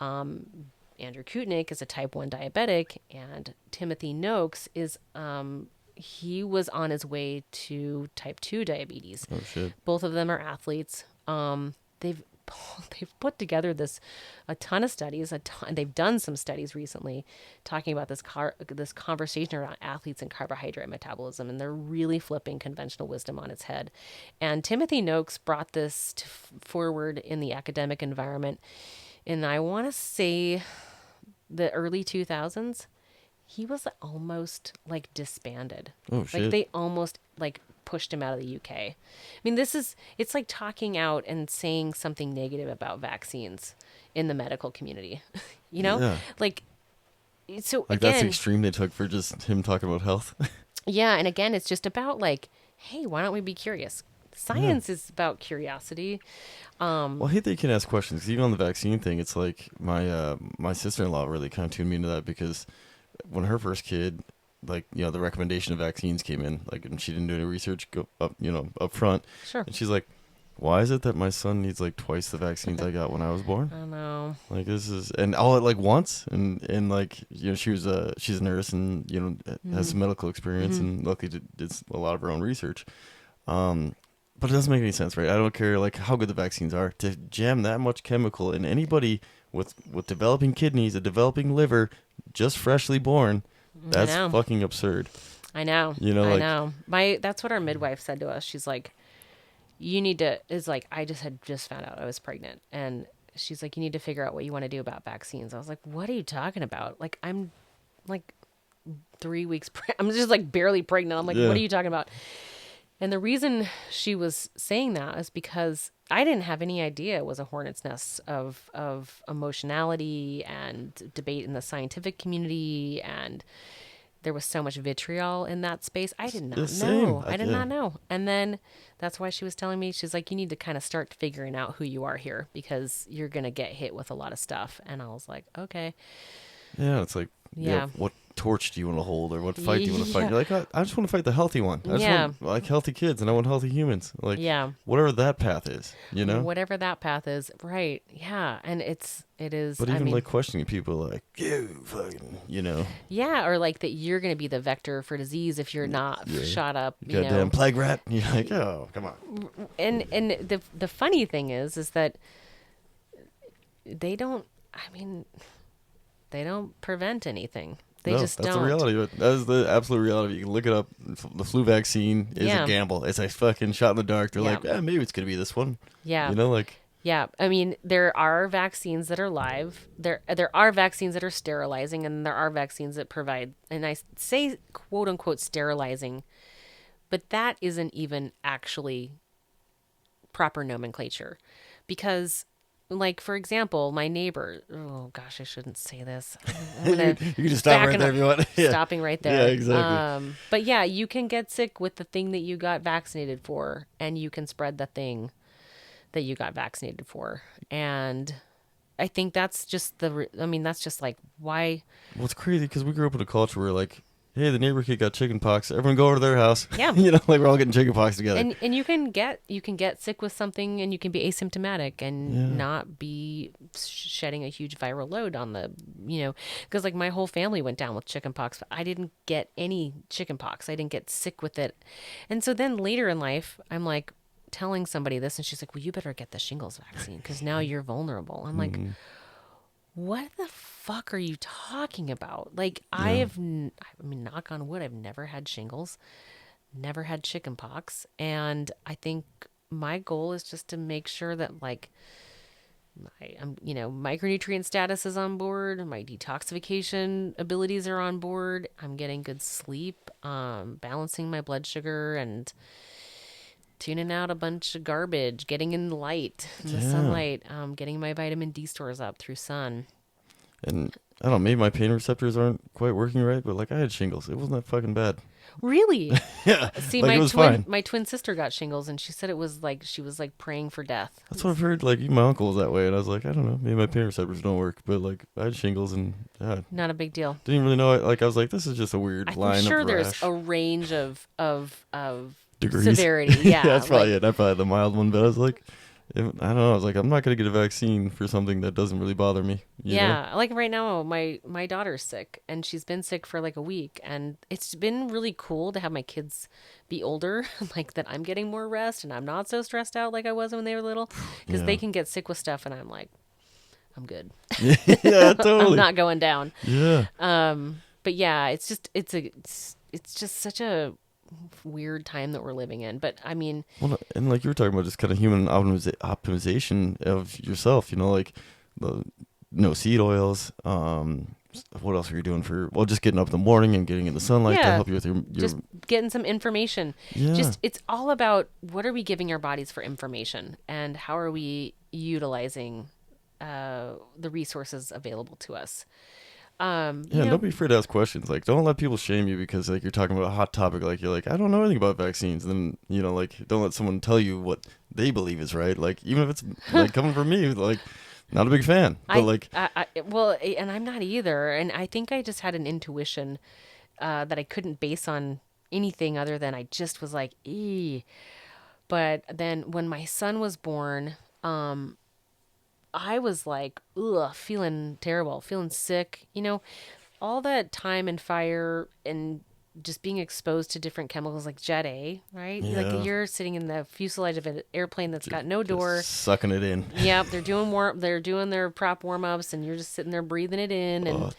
Andrew Kutnick is a type 1 diabetic, and Timothy Noakes is he was on his way to type 2 diabetes. Oh shit. Both of them are athletes. They've put together a ton of studies. They've done some studies recently talking about this conversation around athletes and carbohydrate metabolism, and they're really flipping conventional wisdom on its head. And Timothy Noakes brought this forward in the academic environment, and I want to say the early 2000s. He was almost like disbanded. Oh shit. Like they almost like pushed him out of the UK. I mean, it's like talking out and saying something negative about vaccines in the medical community. Yeah. Like, so Like again, that's the extreme they took for just him talking about health. yeah. And again, it's just about like, hey, why don't we be curious? Science is about curiosity. Well, I hate that you can ask questions, 'cause even on the vaccine thing, it's like my sister-in-law really kind of tuned me into that, because when her first kid, like, the recommendation of vaccines came in, like, and she didn't do any research up front. Sure. And she's like, why is it that my son needs like twice the vaccines I got when I was born? I know. Like, this is, and all at like once. And like, she's a nurse, and, has some medical experience, and luckily did a lot of her own research. But it doesn't make any sense, right? I don't care like how good the vaccines are, to jam that much chemical in anybody with developing kidneys, a developing liver, just freshly born. That's fucking absurd. I know. I know. That's what our midwife said to us. She's like, I just found out I was pregnant, and she's like, you need to figure out what you want to do about vaccines. I was like, what are you talking about? Like, I'm like 3 weeks, I'm just like barely pregnant. I'm like, what are you talking about? And the reason she was saying that is because I didn't have any idea it was a hornet's nest of emotionality and debate in the scientific community, and there was so much vitriol in that space. I did not know. I did not know. And then that's why she was telling me, she's like, you need to kind of start figuring out who you are here, because you're going to get hit with a lot of stuff. And I was like, okay. Yeah, it's like, what torch do you want to hold, or what fight do you want to fight? You're like, I just want to fight the healthy one. I just want like healthy kids, and I want healthy humans. Like, whatever that path is, whatever that path is, right? Yeah, and it is. But even like questioning people, like, you fucking, yeah, or like that you're going to be the vector for disease if you're not shot up. Goddamn plague rat. You're like, oh, come on. And the funny thing is that they don't. I mean, they don't prevent anything. They just don't. That's the reality of it. That is the absolute reality. You can look it up. The flu vaccine is a gamble. It's a fucking shot in the dark. They're like, maybe it's going to be this one. Yeah. Like. Yeah. I mean, there are vaccines that are live. There are vaccines that are sterilizing, and there are vaccines that provide, and I say quote unquote sterilizing, but that isn't even actually proper nomenclature, because, like, for example, my neighbor, oh gosh, I shouldn't say this. I'm gonna you can just stop right there if you want. Stopping right there. Yeah, exactly. But yeah, you can get sick with the thing that you got vaccinated for, and you can spread the thing that you got vaccinated for. And I think that's just that's just like, why? Well, it's crazy, because we grew up in a culture where, like, hey, the neighbor kid got chicken pox. Everyone go over to their house. Yeah. Like, we're all getting chicken pox together. And you can get sick with something, and you can be asymptomatic and not be shedding a huge viral load on the, because like my whole family went down with chicken pox, but I didn't get any chicken pox. I didn't get sick with it. And so then later in life, I'm like, telling somebody this, and she's like, well, you better get the shingles vaccine because now you're vulnerable. I'm like, what the fuck are you talking about? Like, Yeah. I mean, knock on wood, I've never had shingles, never had chicken pox. And I think my goal is just to make sure that, like, micronutrient status is on board. My detoxification abilities are on board. I'm getting good sleep, balancing my blood sugar and tuning out a bunch of garbage, getting in the light, in the Yeah. sunlight, getting my vitamin D stores up through sun. And I don't know, maybe my pain receptors aren't quite working right, but like I had shingles. It wasn't that fucking bad. Really? Yeah. See, Like it was fine. my twin sister got shingles, and she said it was like she was like praying for death. That's what I've heard. Like even my uncle was that way, and I was like, I don't know, maybe my pain receptors don't work, but like I had shingles and Not a big deal. didn't even really know it. Like I was like, this is just a weird I'm line sure of there's rash. a range of Degrees. severity. Yeah, That's probably like, it. I probably had the mild one, but I was like, I don't know. I was like, I'm not gonna get a vaccine for something that doesn't really bother me. You know? yeah, like right now, my daughter's sick, and she's been sick for like a week, and it's been really cool to have my kids be older, like that I'm getting more rest, and I'm not so stressed out like I was when they were little, because Yeah. they can get sick with stuff, and I'm like, I'm good. Yeah, totally. I'm not going down. Yeah. But yeah, it's just such a weird time that we're living in. But I mean, Well, and like you were talking about, just kind of human optimization of yourself. You know, like the no seed oils. What else are you doing for? Well, just getting up in the morning and getting in the sunlight to yeah, help you with your just getting some information. yeah. Just it's all about what are we giving our bodies for information, and how are we utilizing the resources available to us. Yeah, and don't be afraid to ask questions. Like, don't let people shame you because like you're talking about a hot topic. Like you're like, I don't know anything about vaccines. And then like don't let someone tell you what they believe is right. Like even if it's like coming from me, like not a big fan. But well, and I'm not either. And I think I just had an intuition that I couldn't base on anything other than I just was like, But then when my son was born, I was like, ugh, feeling terrible, feeling sick. All that time and fire and just being exposed to different chemicals like Jet A, right? Yeah. Like you're sitting in the fuselage of an airplane that's got no just door. sucking it in. Yep, they're doing their prop warm ups, and you're just sitting there breathing it in, and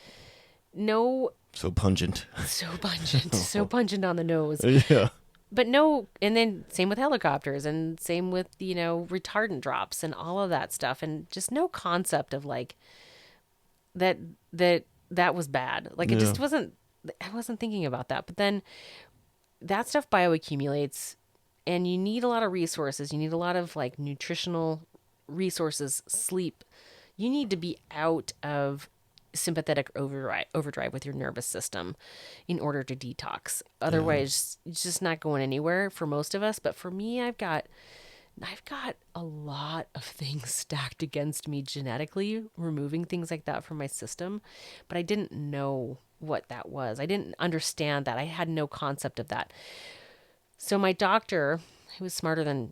no, So pungent. so pungent on the nose. Yeah. But no, and then same with helicopters, and same with retardant drops and all of that stuff, and just no concept of like that was bad. Like it just wasn't. I wasn't thinking about that. But then that stuff bioaccumulates, and you need a lot of resources. You need a lot of like nutritional resources, sleep. You need to be out of sympathetic overdrive with your nervous system in order to detox. Otherwise, it's just not going anywhere for most of us. But for me, I've got a lot of things stacked against me genetically, removing things like that from my system. But I didn't know what that was. I didn't understand that. I had no concept of that. So my doctor, who was smarter than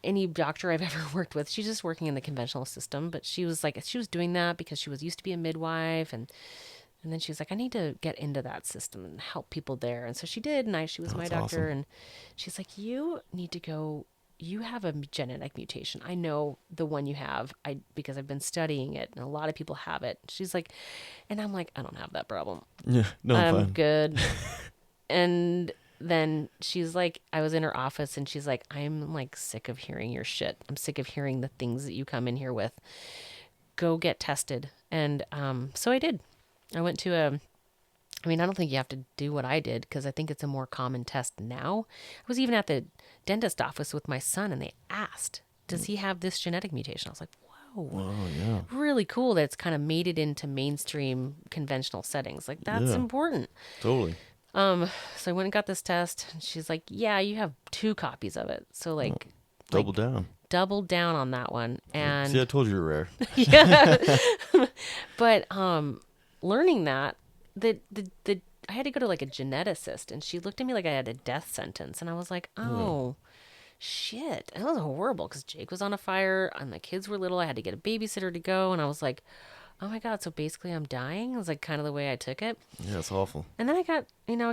any doctor I've ever worked with, she's just working in the conventional system, but she was doing that because she was used to be a midwife, and then she was like, I need to get into that system and help people there. And so she did, and she was my doctor, awesome. And she's like, you need to go, you have a genetic mutation. I know the one you have, because I've been studying it, and a lot of people have it. She's like, and I'm like, I don't have that problem. Yeah, no, I'm fine. good. And then she's like, I was in her office, and she's like, I'm like sick of hearing your shit. I'm sick of hearing the things that you come in here with. Go get tested. And so I did. I went to I don't think you have to do what I did, because I think it's a more common test now. I was even at the dentist office with my son, and they asked, does he have this genetic mutation? I was like, whoa, yeah. Really cool that it's kind of made it into mainstream conventional settings. Like, that's important. Totally. So I went and got this test, and she's like, yeah, you have 2 copies of it. So like, double down on that one. And see, I told you you're rare. yeah. But learning that I had to go to like a geneticist, and she looked at me like I had a death sentence, and I was like, oh shit. And it was horrible because Jake was on a fire and the kids were little. I had to get a babysitter to go, and I was like, oh my God, so basically I'm dying. It was like kind of the way I took it. Yeah, it's awful. And then I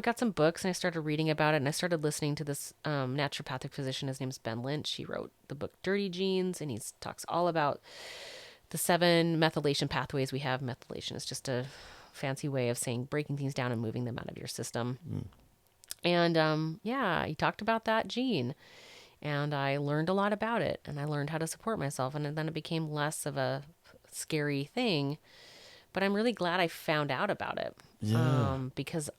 got some books and I started reading about it and I started listening to this naturopathic physician. His name's Ben Lynch. He wrote the book Dirty Genes and he talks all about the 7 methylation pathways we have. Methylation is just a fancy way of saying breaking things down and moving them out of your system. And yeah, he talked about that gene. And I learned a lot about it and I learned how to support myself. And then it became less of a scary thing. But I'm really glad I found out about it. Yeah. Because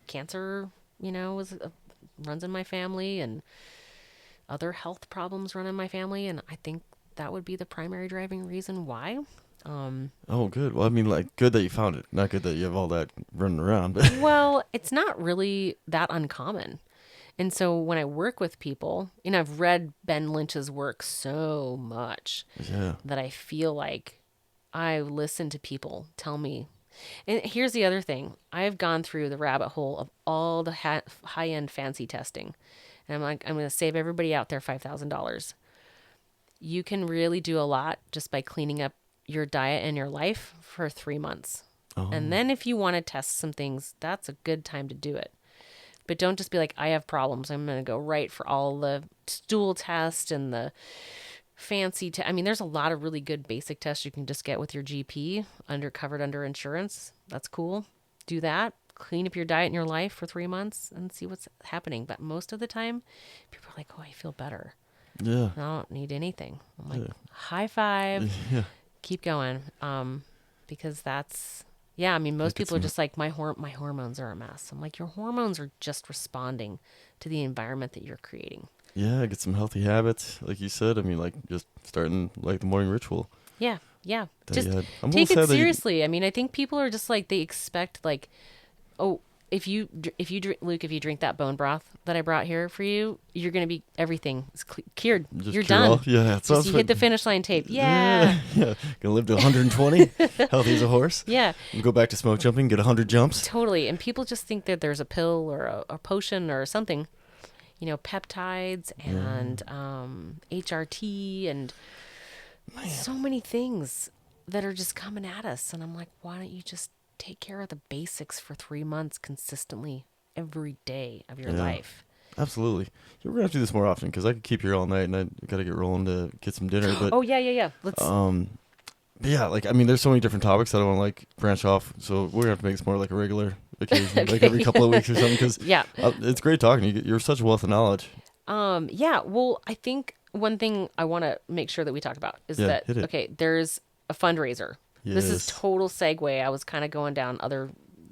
cancer, runs in my family and other health problems run in my family. And I think that would be the primary driving reason why. Oh, good. Well, I mean, like, good that you found it. Not good that you have all that running around. But Well, it's not really that uncommon. And so when I work with people, I've read Ben Lynch's work so much yeah. that I feel like I listen to people tell me. And here's the other thing. I've gone through the rabbit hole of all the high-end fancy testing. And I'm like, I'm going to save everybody out there $5,000. You can really do a lot just by cleaning up your diet and your life for 3 months. Oh. And then if you want to test some things, that's a good time to do it. But don't just be like, I have problems. I'm going to go right for all the stool tests and the fancy there's a lot of really good basic tests you can just get with your GP covered under insurance. That's cool. Do that. Clean up your diet and your life for 3 months and see what's happening. But most of the time, people are like, oh, I feel better. Yeah. I don't need anything. I'm like, high five. Yeah. Keep going. Because that's, yeah, most people are just like, my hormones are a mess. I'm like, your hormones are just responding to the environment that you're creating. Yeah, get some healthy habits, like you said. I mean, like, just starting, like, the morning ritual. Yeah. Just take it seriously. I think people are just like, they expect, like, oh, if you drink, Luke, if you drink that bone broth that I brought here for you, you're going to be, everything is cured. Just you're cure done. all. Yeah, it sounds you hit the finish line tape. Yeah. Yeah. Gonna live to 120, healthy as a horse. Yeah. And go back to smoke jumping, get 100 jumps. Totally. And people just think that there's a pill or a potion or something, peptides and HRT and so many things that are just coming at us. And I'm like, why don't you just take care of the basics for 3 months consistently every day of your life? Absolutely. We're going to have to do this more often because I could keep you here all night and I got to get rolling to get some dinner. But oh, yeah. Let's. But yeah, like, there's so many different topics that I want to, like, branch off. So we're going to have to make this more like a regular occasion, Okay. like every couple of weeks or something. Because yeah. It's great talking to you. You're such a wealth of knowledge. Yeah. Well, I think one thing I want to make sure that we talk about is that, hit it. okay, there's a fundraiser. Yes. This is total segue. I was kind of going down other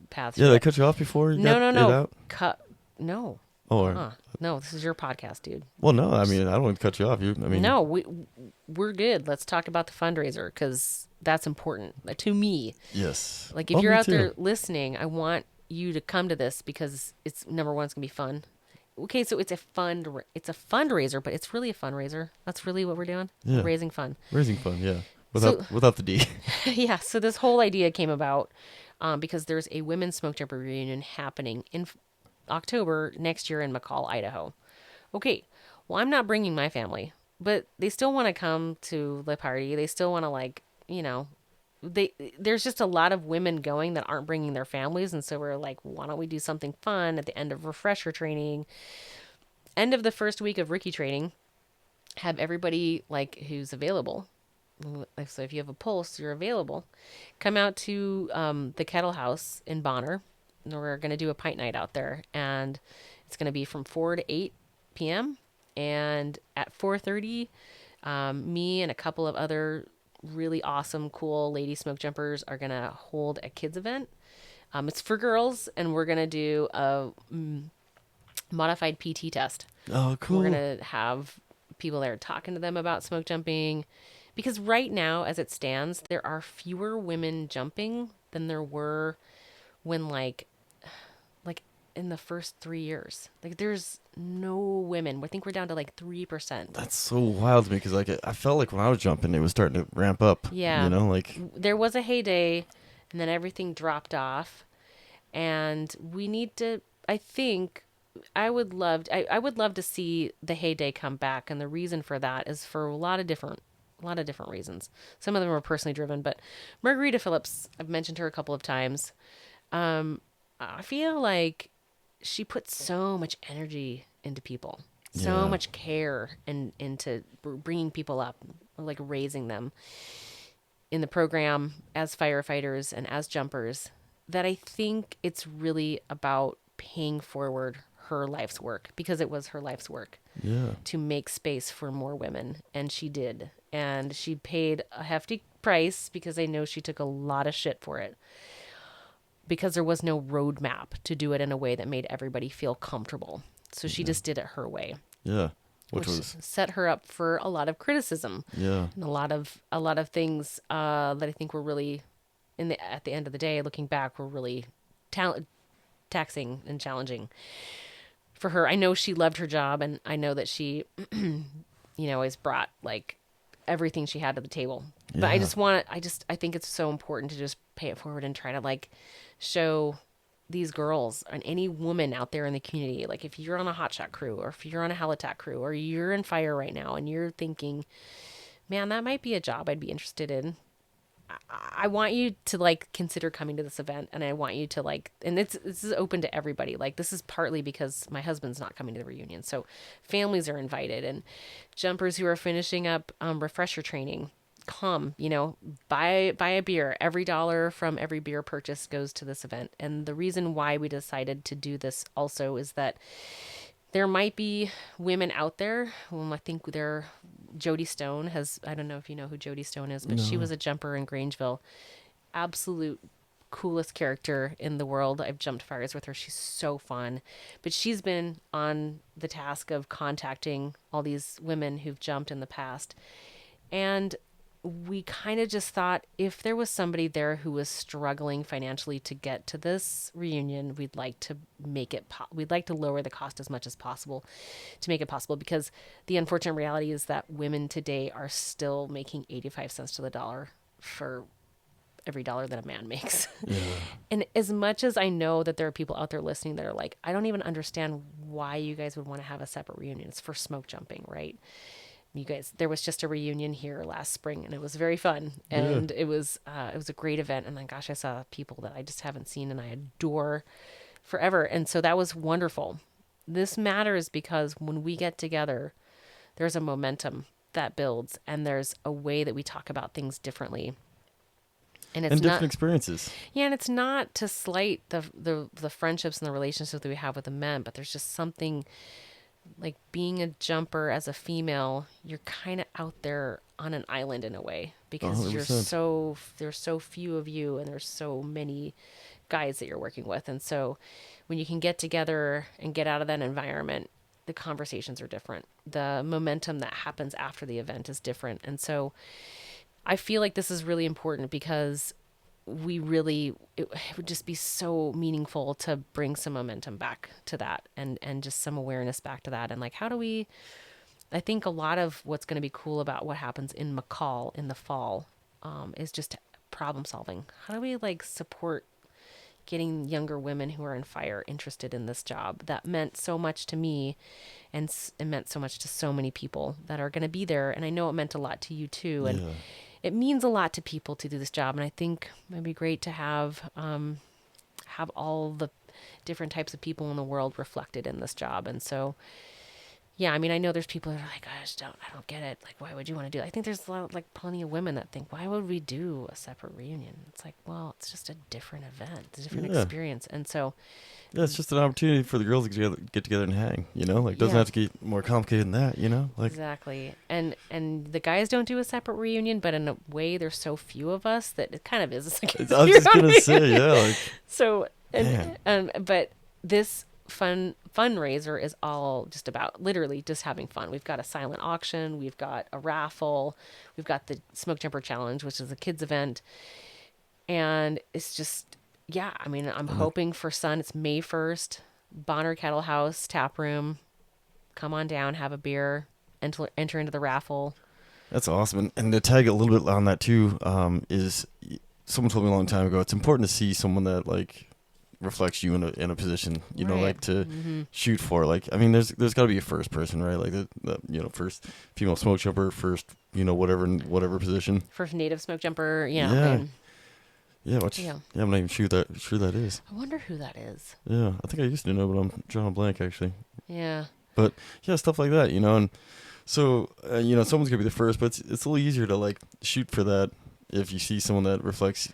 paths. Yeah, did I cut you off before you got it out? No. Oh, no, this is your podcast, dude. Well, no, I don't want to cut you off. No, we're good. Let's talk about the fundraiser because that's important to me. Yes. Like, if you're out there listening, I want you to come to this because it's, number one, it's gonna be fun. Okay, so it's a fundraiser, but it's really a fundraiser. That's really what we're doing. Yeah. Raising fun. Raising fun, yeah. Without the D. Yeah. So this whole idea came about because there's a women's Smokejumper reunion happening in October next year in McCall, Idaho. Okay. Well, I'm not bringing my family, but they still want to come to the party. They still want to, there's just a lot of women going that aren't bringing their families. And so we're like, why don't we do something fun at the end of refresher training, end of the first week of Ricky training, have everybody who's available. So if you have a pulse, you're available. Come out to the Kettle House in Bonner. We're going to do a pint night out there. And it's going to be from 4 to 8 p.m. And at 4:30, me and a couple of other really awesome, cool lady smoke jumpers are going to hold a kids event. It's for girls, and we're going to do a modified PT test. Oh, cool. We're going to have people there talking to them about smoke jumping. Because right now, as it stands, there are fewer women jumping than there were when, like in the first 3 years. There's no women. I think we're down to 3%. That's so wild to me because I felt like when I was jumping, it was starting to ramp up. Yeah. There was a heyday, and then everything dropped off. And we need to, I think, I would love to see the heyday come back. And the reason for that is for a lot of different different reasons. Some of them are personally driven, but Margarita Phillips, I've mentioned her a couple of times. I feel like she puts so much energy into people, so Yeah. much care and into bringing people up, like raising them in the program as firefighters and as jumpers, that I think it's really about paying forward her life's work, because it was her life's work Yeah. to make space for more women, and she did. And she paid a hefty price, because I know she took a lot of shit for it, because there was no roadmap to do it in a way that made everybody feel comfortable. So she just did it her way, Yeah. Which which was, set her up for a lot of criticism yeah. and a lot of things that I think were really, at the end of the day, looking back, were really taxing and challenging for her. I know she loved her job, and I know that she, always brought like everything she had to the table. But Yeah. I think it's so important to just pay it forward and try to like show these girls and any woman out there in the community, like if you're on a hotshot crew, or if you're on a helitak crew, or you're in fire right now and you're thinking, man, that might be a job I'd be interested in. I want you to like consider coming to this event, and I want you to like, and this is open to everybody. Like, this is partly because my husband's not coming to the reunion, so families are invited, and jumpers who are finishing up refresher training, come, buy a beer. Every dollar from every beer purchase goes to this event. And the reason why we decided to do this also is that there might be women out there. Well, I think Jody Stone has, I don't know if you know who Jody Stone is, but she No. was a jumper in Grangeville. Absolute coolest character in the world. I've jumped fires with her. She's so fun. But she's been on the task of contacting all these women who've jumped in the past. And we kind of just thought, if there was somebody there who was struggling financially to get to this reunion, we'd like to we'd like to lower the cost as much as possible to make it possible, because the unfortunate reality is that women today are still making 85 cents to the dollar for every dollar that a man makes. Yeah. And as much as I know that there are people out there listening that are like, I don't even understand why you guys would want to have a separate reunion. It's for smoke jumping, right? You guys, there was just a reunion here last spring, and it was very fun, and it was a great event. And then, gosh, I saw people that I just haven't seen and I adore forever, and so that was wonderful. This matters because when we get together, there's a momentum that builds, and there's a way that we talk about things differently. And it's And different not, experiences. yeah, and it's not to slight the friendships and the relationships that we have with the men, but there's just something like being a jumper as a female, you're kind of out there on an island in a way, because 100%. there's so few of you, and there's so many guys that you're working with. And so when you can get together and get out of that environment, the conversations are different. The momentum that happens after the event is different. And so I feel like this is really important, because it would just be so meaningful to bring some momentum back to that, and just some awareness back to that. And like, I think a lot of what's going to be cool about what happens in McCall in the fall is just problem solving. How do we like support getting younger women who are in fire interested in this job that meant so much to me, and it meant so much to so many people that are going to be there. And I know it meant a lot to you too. And Yeah. it means a lot to people to do this job. And I think it'd be great to have all the different types of people in the world reflected in this job. And so, yeah, I mean, I know there's people that are like, I don't get it. Like, why would you want to do it? I think there's like plenty of women that think, why would we do a separate reunion? It's like, well, it's just a different event, a different Yeah. experience. And so, Yeah, it's just an opportunity for the girls to get together and hang, Like, doesn't Yeah. have to get more complicated than that, Like, exactly. And the guys don't do a separate reunion, but in a way, there's so few of us that it kind of is a second I was just going to reunion. say, yeah, like, So, man. but this fundraiser is all just about literally just having fun. We've got a silent auction, we've got a raffle, we've got the Smoke Jumper Challenge, which is a kids event, and it's just, yeah. I mean, I'm hoping for sun. It's May 1st, Bonner Kettle House Tap Room. Come on down, have a beer, enter into the raffle. That's awesome. And to tag a little bit on that, too, is someone told me a long time ago, it's important to see someone that, like, reflects you in a position, you know, Right. like to shoot for. Like, I mean, there's got to be a first person, right? Like the you know, first female smoke jumper, first, you know, whatever position. For native smoke jumper, you know, Yeah. and Yeah, yeah. I'm not even sure that is. I wonder who that is. Yeah, I think I used to know, but I'm drawing a blank actually. Yeah. But yeah, stuff like that, you know, and so you know, someone's gonna be the first, but it's a little easier to like shoot for that if you see someone that reflects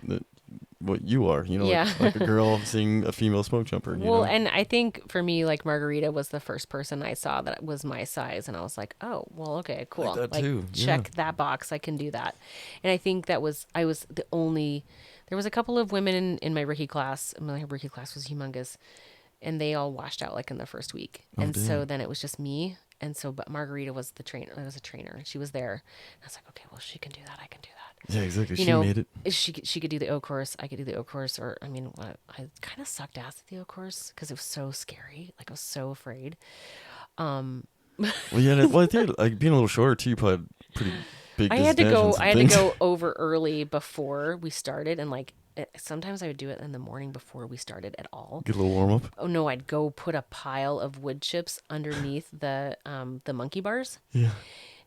what you are, you know, Yeah. like a girl seeing a female smoke jumper. You Well, know? and I think for me, like Margarita was the first person I saw that was my size, and I was like, oh, well, okay, cool. that too, check yeah. that box. I can do that. And I think I was the only. There was a couple of women in my rookie class. My rookie class was humongous, and they all washed out like in the first week. Oh, And so damn. then it was just me. And so, but Margarita was the trainer. I was a trainer, and she was there. And I was like, okay, well, she can do that. I can do that. Yeah, exactly. You She know, made it. she could do the O course. I could do the O course, or I mean, I kind of sucked ass at the O course because it was so scary. Like I was so afraid. Well, yeah. Well, I think like being a little shorter too, you probably had pretty big. I had to disadvantage go. on some I had to things. go over early before we started, and like sometimes I would do it in the morning before we started at all. Get a little warm up. Oh no, I'd go put a pile of wood chips underneath the monkey bars, Yeah.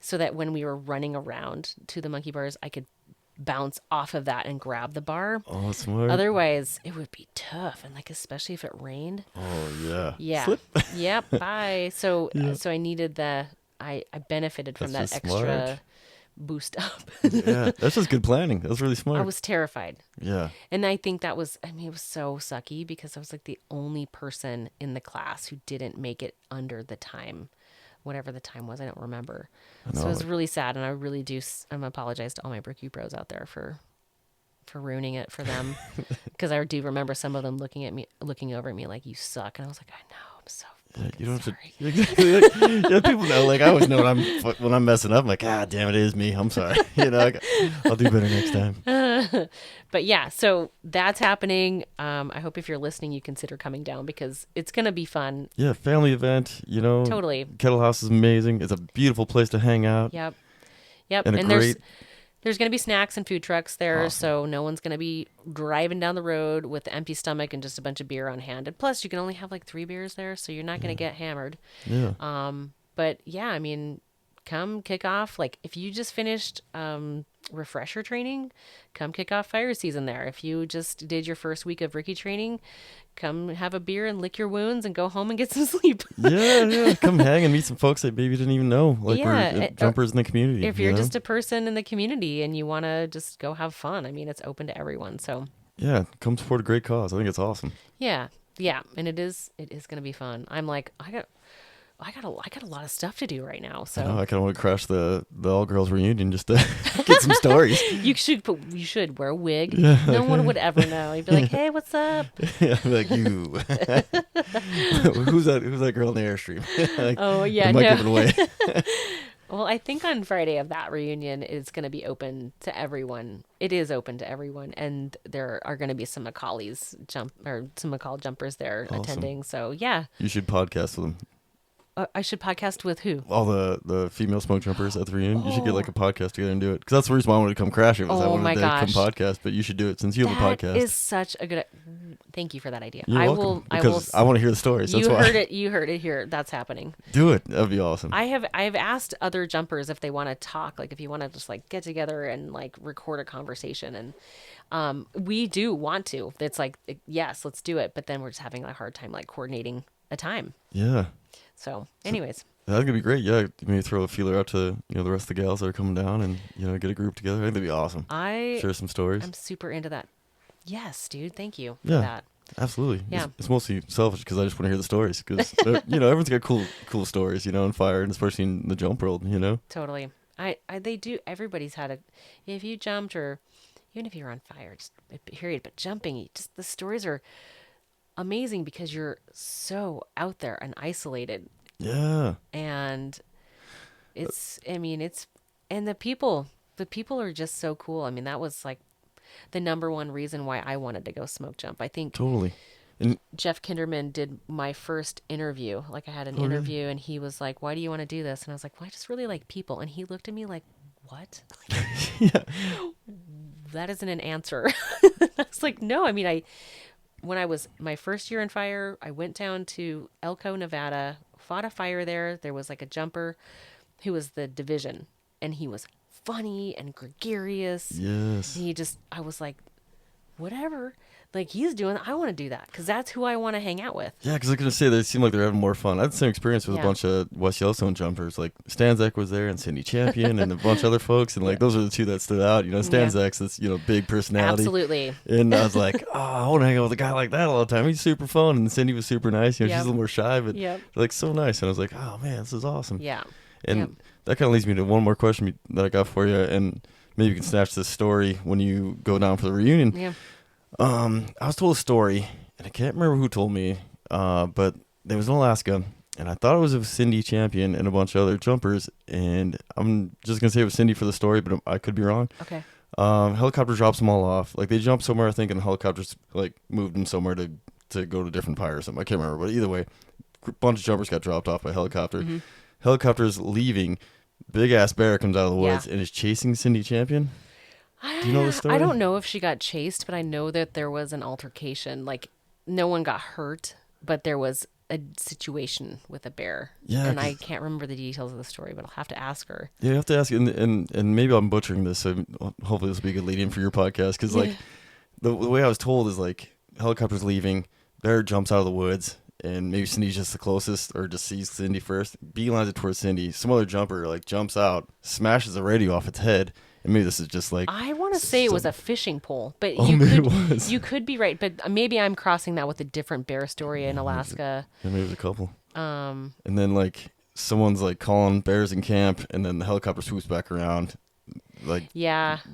so that when we were running around to the monkey bars, I could bounce off of that and grab the bar. Oh, smart. Otherwise, it would be tough, and like especially if it rained. Oh yeah. Yeah. Slip. Yep. Bye. So Yeah. so I needed I benefited from That's that just extra smart. boost up. Yeah, that's just good planning. That's really smart. I was terrified. Yeah. And I think that was, I mean, it was so sucky because I was like the only person in the class who didn't make it under the time, whatever the time was. I don't remember. So it was know. really sad. And I really do, apologize to all my rookie bros out there for ruining it for them. Because I do remember some of them looking over at me like, you suck. And I was like, I know, I'm so Yeah, you don't sorry. have to. Exactly. Like, yeah, people know. Like I always know when I'm messing up. I'm like, ah, damn it, is me. I'm sorry. You know, I'll do better next time. But yeah, so that's happening. I hope if you're listening, you consider coming down because it's going to be fun. Yeah, family event. You know, Totally. Kettle House is amazing. It's a beautiful place to hang out. Yep. Yep. And a great. There's going to be snacks and food trucks there, Awesome. so no one's going to be driving down the road with an empty stomach and just a bunch of beer on hand. And plus, you can only have like 3 beers there, so you're not going to get hammered. Yeah. But yeah, I mean, come kick off. Like if you just finished refresher training, come kick off fire season there. If you just did your first week of rookie training, come have a beer and lick your wounds and go home and get some sleep. Yeah. Come hang and meet some folks that maybe you didn't even know. Like we're jumpers in the community. If you're you know? just a person in the community and you want to just go have fun, I mean, it's open to everyone. So Yeah, come support a great cause. I think it's awesome. yeah, and it is going to be fun. I'm like, I got a lot of stuff to do right now. So I kind of want to crash the all girls reunion just to get some stories. you should wear a wig. Yeah. No one would ever know. You'd be like, hey, what's up? Yeah, like you. Who's that girl in the Airstream? Like, Oh yeah, I might no. give it away. Well, I think on Friday of that reunion is going to be open to everyone. It is open to everyone, and there are going to be some some McCall jumpers there Awesome. attending. So yeah, You should podcast with them. I should podcast with who? All the female smoke jumpers at the reunion. You should get like a podcast together and do it. Because that's the reason why I wanted to come crash it. Was I Oh wanted my to gosh. come podcast, but you should do it since you have a That podcast. is such a good. Thank you for that idea. You're I welcome. will. Because I want to hear the stories. That's You why. heard it. You heard it here. That's happening. Do it. That'd be awesome. I have asked other jumpers if they want to talk, like if you want to just like get together and like record a conversation, and we do want to. It's like yes, let's do it, but then we're just having a hard time like coordinating a time. Yeah. So, anyways, That's gonna be great. Yeah, maybe throw a feeler out to the rest of the gals that are coming down, and get a group together. I think that'd be awesome. Share some stories. I'm super into that. Yes, dude. Thank you for Yeah. that. Absolutely. Yeah. It's mostly selfish because I just want to hear the stories because everyone's got cool stories, in fire, and especially in the jump world. Totally. They do. Everybody's had if you jumped or even if you're on fire, just period. But jumping, just the stories are amazing because you're so out there and isolated. Yeah. And and the people are just so cool. I mean, that was like the number one reason why I wanted to go smoke jump. I think Totally. And Jeff Kinderman did my first interview. Like I had an interview and he was like, why do you want to do this? And I was like, well, I just really like people. And he looked at me like, what? yeah. That isn't an answer. I was like, no, I mean, when I was my first year in fire, I went down to Elko, Nevada, fought a fire there. There was like a jumper who was the division, and he was funny and gregarious. Yes. I was like, whatever. Like he's doing, I want to do that because that's who I want to hang out with. Yeah, because I was going to say, they seem like they're having more fun. I had the same experience with a Yeah. bunch of West Yellowstone jumpers. Like, Stanzak was there and Cindy Champion and a bunch of other folks. And, like, those are the two that stood out. You know, Stanzak's this, you know, big personality. Absolutely. And I was like, oh, I want to hang out with a guy like that all the time. He's super fun. And Cindy was super nice. You know, she's a little more shy, but, like, so nice. And I was like, oh, man, this is awesome. Yeah. And that kind of leads me to one more question that I got for you. And maybe you can snatch this story when you go down for the reunion. Yeah. I was told a story, and I can't remember who told me, but it was in Alaska, and I thought it was of Cindy Champion and a bunch of other jumpers, and I'm just going to say it was Cindy for the story, but I could be wrong. Okay. Helicopter drops them all off. Like, they jumped somewhere, I think, and the helicopters, like, moved them somewhere to go to a different pyre or something. I can't remember, but either way, a bunch of jumpers got dropped off by helicopter. Mm-hmm. Helicopter's leaving. Big-ass bear comes out of the woods and is chasing Cindy Champion. Do you know the story? I don't know if she got chased, but I know that there was an altercation. Like, no one got hurt, but there was a situation with a bear. Yeah, and I can't remember the details of the story, but I'll have to ask her. Yeah, you have to ask, and maybe I'm butchering this, so hopefully this will be a good lead-in for your podcast, because, like, the way I was told is, like, helicopter's leaving, bear jumps out of the woods, and maybe Cindy's just the closest, or just sees Cindy first, beelines it towards Cindy, some other jumper, like, jumps out, smashes the radio off its head. And maybe this is just like... I want to say it was a fishing pole, but you could be right. But maybe I'm crossing that with a different bear story in Alaska. Yeah, maybe it was a couple. And then, like, someone's, like, calling bears in camp, and then the helicopter swoops back around, like,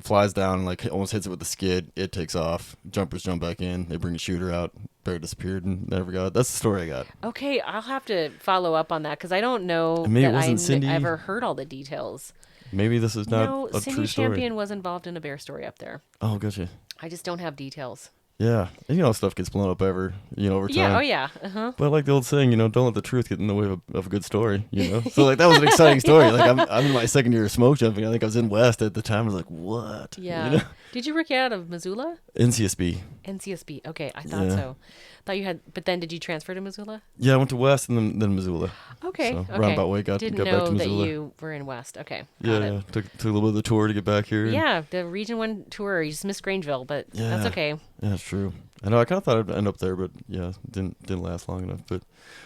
flies down, and, like, almost hits it with the skid. It takes off. Jumpers jump back in. They bring a shooter out. Bear disappeared and never got it. That's the story I got. Okay, I'll have to follow up on that, because I don't know that I ever heard all the details. Maybe this is not a Cindy true story. Champion was involved in a bear story up there. Oh, gotcha. I just don't have details. Yeah. And, you know, stuff gets blown up over time. Yeah, oh yeah. Uh-huh. But like the old saying, you know, don't let the truth get in the way of a good story, you know? So, like, that was an exciting story. Like, I'm in my second year of smoke jumping. I think I was in West at the time. I was like, what? Yeah. You know? Did you work out of Missoula? NCSB. NCSB. Okay, I thought so. Thought you had, but then did you transfer to Missoula? Yeah, I went to West and then Missoula. Okay. So roundabout way got back to Missoula. Didn't know that you were in West. Okay. Yeah. Took a little bit of the tour to get back here. Yeah, the Region 1 tour. You just missed Grangeville, but that's okay. Yeah, that's true. I know. I kind of thought I'd end up there, but yeah, didn't last long enough. But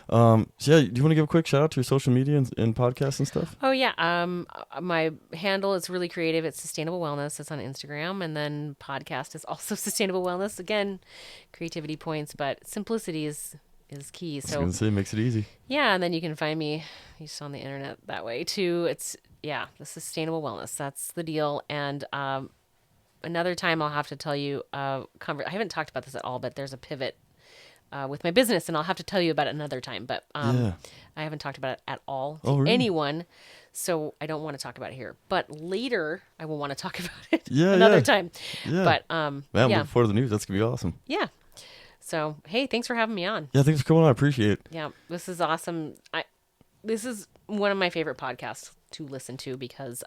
so yeah, do you want to give a quick shout out to your social media and podcasts and stuff? Oh yeah. My handle is really creative. It's Sustainable Wellness. It's on Instagram, and then podcast is also Sustainable Wellness. Again, creativity points, but simplicity is key. So I was gonna say, makes it easy. Yeah, and then you can find me just on the internet that way too. It's the Sustainable Wellness. That's the deal. And another time I'll have to tell you, I haven't talked about this at all, but there's a pivot with my business, and I'll have to tell you about it another time. But I haven't talked about it at all to anyone, so I don't want to talk about it here. But later, I will want to talk about it another time. Yeah. But I'm looking forward to the news. That's gonna be awesome. Yeah. So hey, thanks for having me on. Yeah, thanks for coming on. I appreciate it. Yeah, this is awesome. This is one of my favorite podcasts to listen to because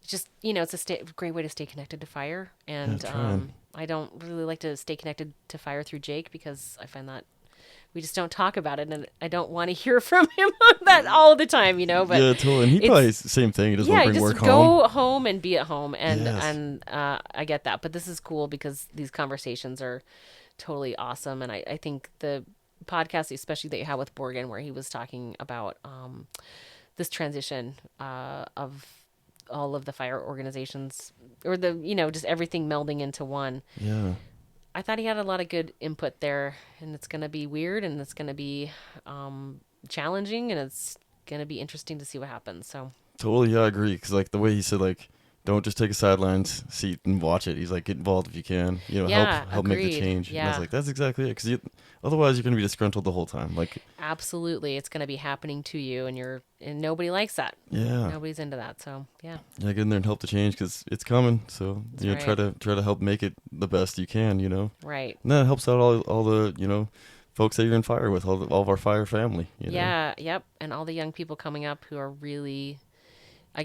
just, you know, it's a great way to stay connected to fire. And I don't really like to stay connected to fire through Jake because I find that we just don't talk about it, and I don't want to hear from him that all the time, you know. But yeah, totally. And he probably is the same thing. He doesn't want to bring work home. Yeah, just go home and be at home, and I get that. But this is cool because these conversations are totally awesome, and I think the podcast, especially that you had with Morgan, where he was talking about this transition of all of the fire organizations, or the, you know, just everything melding into one. Yeah. I thought he had a lot of good input there, and it's going to be weird, and it's going to be challenging, and it's going to be interesting to see what happens. So totally, yeah, I agree. Because like the way he said, like, don't just take a sidelines seat and watch it. He's like, get involved if you can. You know, help make the change. Yeah. And I was like, that's exactly it. Because otherwise, you're going to be disgruntled the whole time. Like, absolutely, it's going to be happening to you, and nobody likes that. Yeah, nobody's into that. So yeah, get in there and help the change because it's coming. So try to help make it the best you can. You know, right. And that helps out all the folks that you're in fire with, all of our fire family. You know? Yeah, yep, and all the young people coming up who are really, I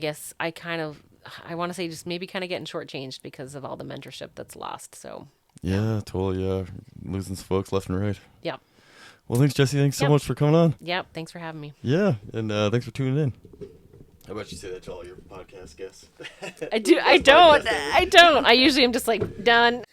want to say just maybe kind of getting shortchanged because of all the mentorship that's lost. So Yeah, totally. Yeah, losing some folks left and right. Yep. Well, thanks, Jesse. Thanks so Yep. much for coming on. Yep. Thanks for having me. Yeah, and thanks for tuning in. How about you say that to all your podcast guests? I do. I don't. I don't. I usually am just like done.